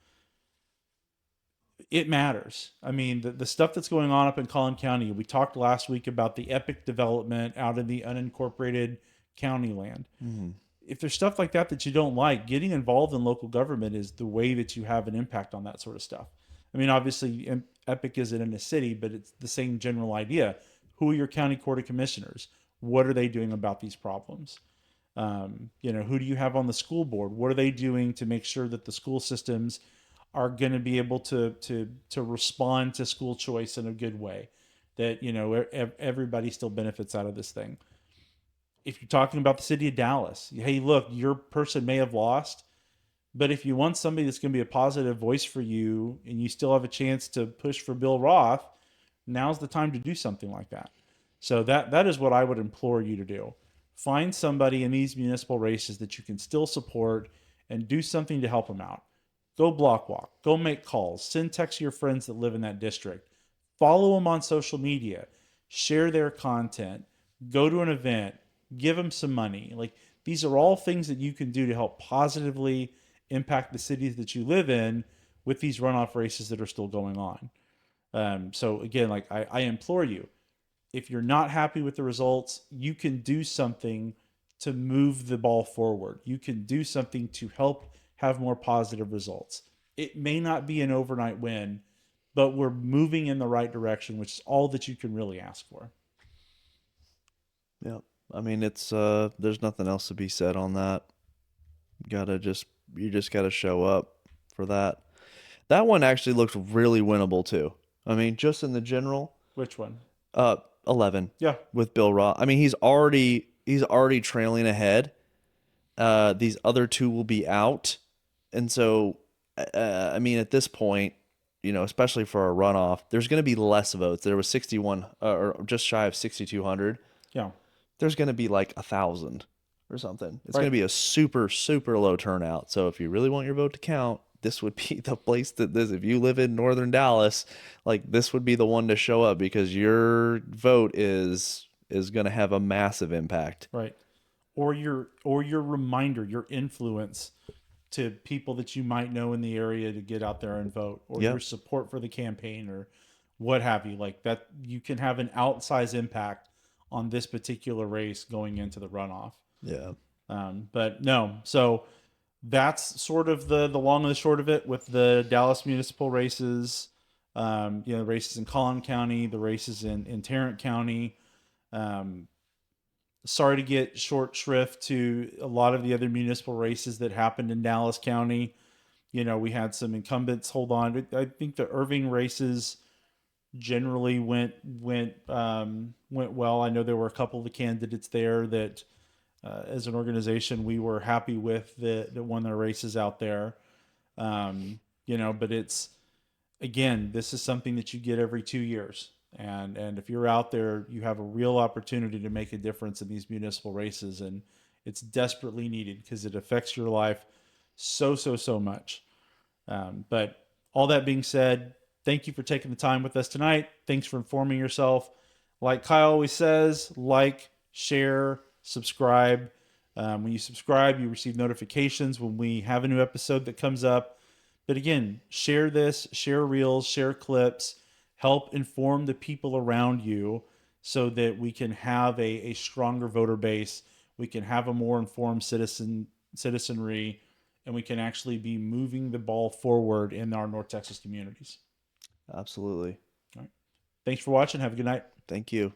It matters. I mean, the stuff that's going on up in Collin County, we talked last week about the epic development out in the unincorporated county land. Mm-hmm. If there's stuff like that that you don't like, getting involved in local government is the way that you have an impact on that sort of stuff. I mean, obviously, Epic isn't in a city, but it's the same general idea. Who are your county court of commissioners? What are they doing about these problems? Who do you have on the school board? What are they doing to make sure that the school systems are going to be able to respond to school choice in a good way? That everybody still benefits out of this thing. If you're talking about the city of Dallas, hey, look, your person may have lost, but if you want somebody that's going to be a positive voice for you and you still have a chance to push for Bill Roth, now's the time to do something like that. So that is what I would implore you to do. Find somebody in these municipal races that you can still support and do something to help them out. Go block walk, go make calls, send text to your friends that live in that district, follow them on social media, share their content, go to an event, give them some money. Like these are all things that you can do to help positively impact the cities that you live in with these runoff races that are still going on. So again, like I implore you, if you're not happy with the results, you can do something to move the ball forward. You can do something to help have more positive results. It may not be an overnight win, but we're moving in the right direction, which is all that you can really ask for. Yeah. I mean, it's there's nothing else to be said on that. You just gotta show up for that. That one actually looks really winnable too. I mean, just in the general, Which one? 11 Yeah. with Bill Roth. I mean, he's already trailing ahead. These other two will be out, and so I mean, at this point, especially for a runoff, there's going to be less votes. There was 61 or just shy of 6,200. Yeah. There's going to be like 1,000 or something. It's Right. going to be a super, super low turnout. So if you really want your vote to count, this would be the place if you live in northern Dallas, like this would be the one to show up because your vote is going to have a massive impact. Right. Or your reminder, your influence to people that you might know in the area to get out there and vote, or Yep. your support for the campaign or what have you. Like that, you can have an outsized impact on this particular race going into the runoff. Yeah. But no, so that's sort of the long and the short of it with the Dallas municipal races. The races in Collin County, the races in Tarrant County. Sorry to get short shrift to a lot of the other municipal races that happened in Dallas County. We had some incumbents hold on. I think the Irving races generally went well. I know there were a couple of the candidates there that, as an organization, we were happy with that won their races out there. But it's again, this is something that you get every 2 years. And if you're out there, you have a real opportunity to make a difference in these municipal races. And it's desperately needed because it affects your life so much. But all that being said, thank you for taking the time with us tonight. Thanks for informing yourself. Like Kyle always says, like, share, subscribe. When you subscribe, you receive notifications when we have a new episode that comes up. But again, share this, share reels, share clips, help inform the people around you so that we can have a stronger voter base. We can have a more informed citizenry, and we can actually be moving the ball forward in our North Texas communities. Absolutely. All right. Thanks for watching. Have a good night. Thank you.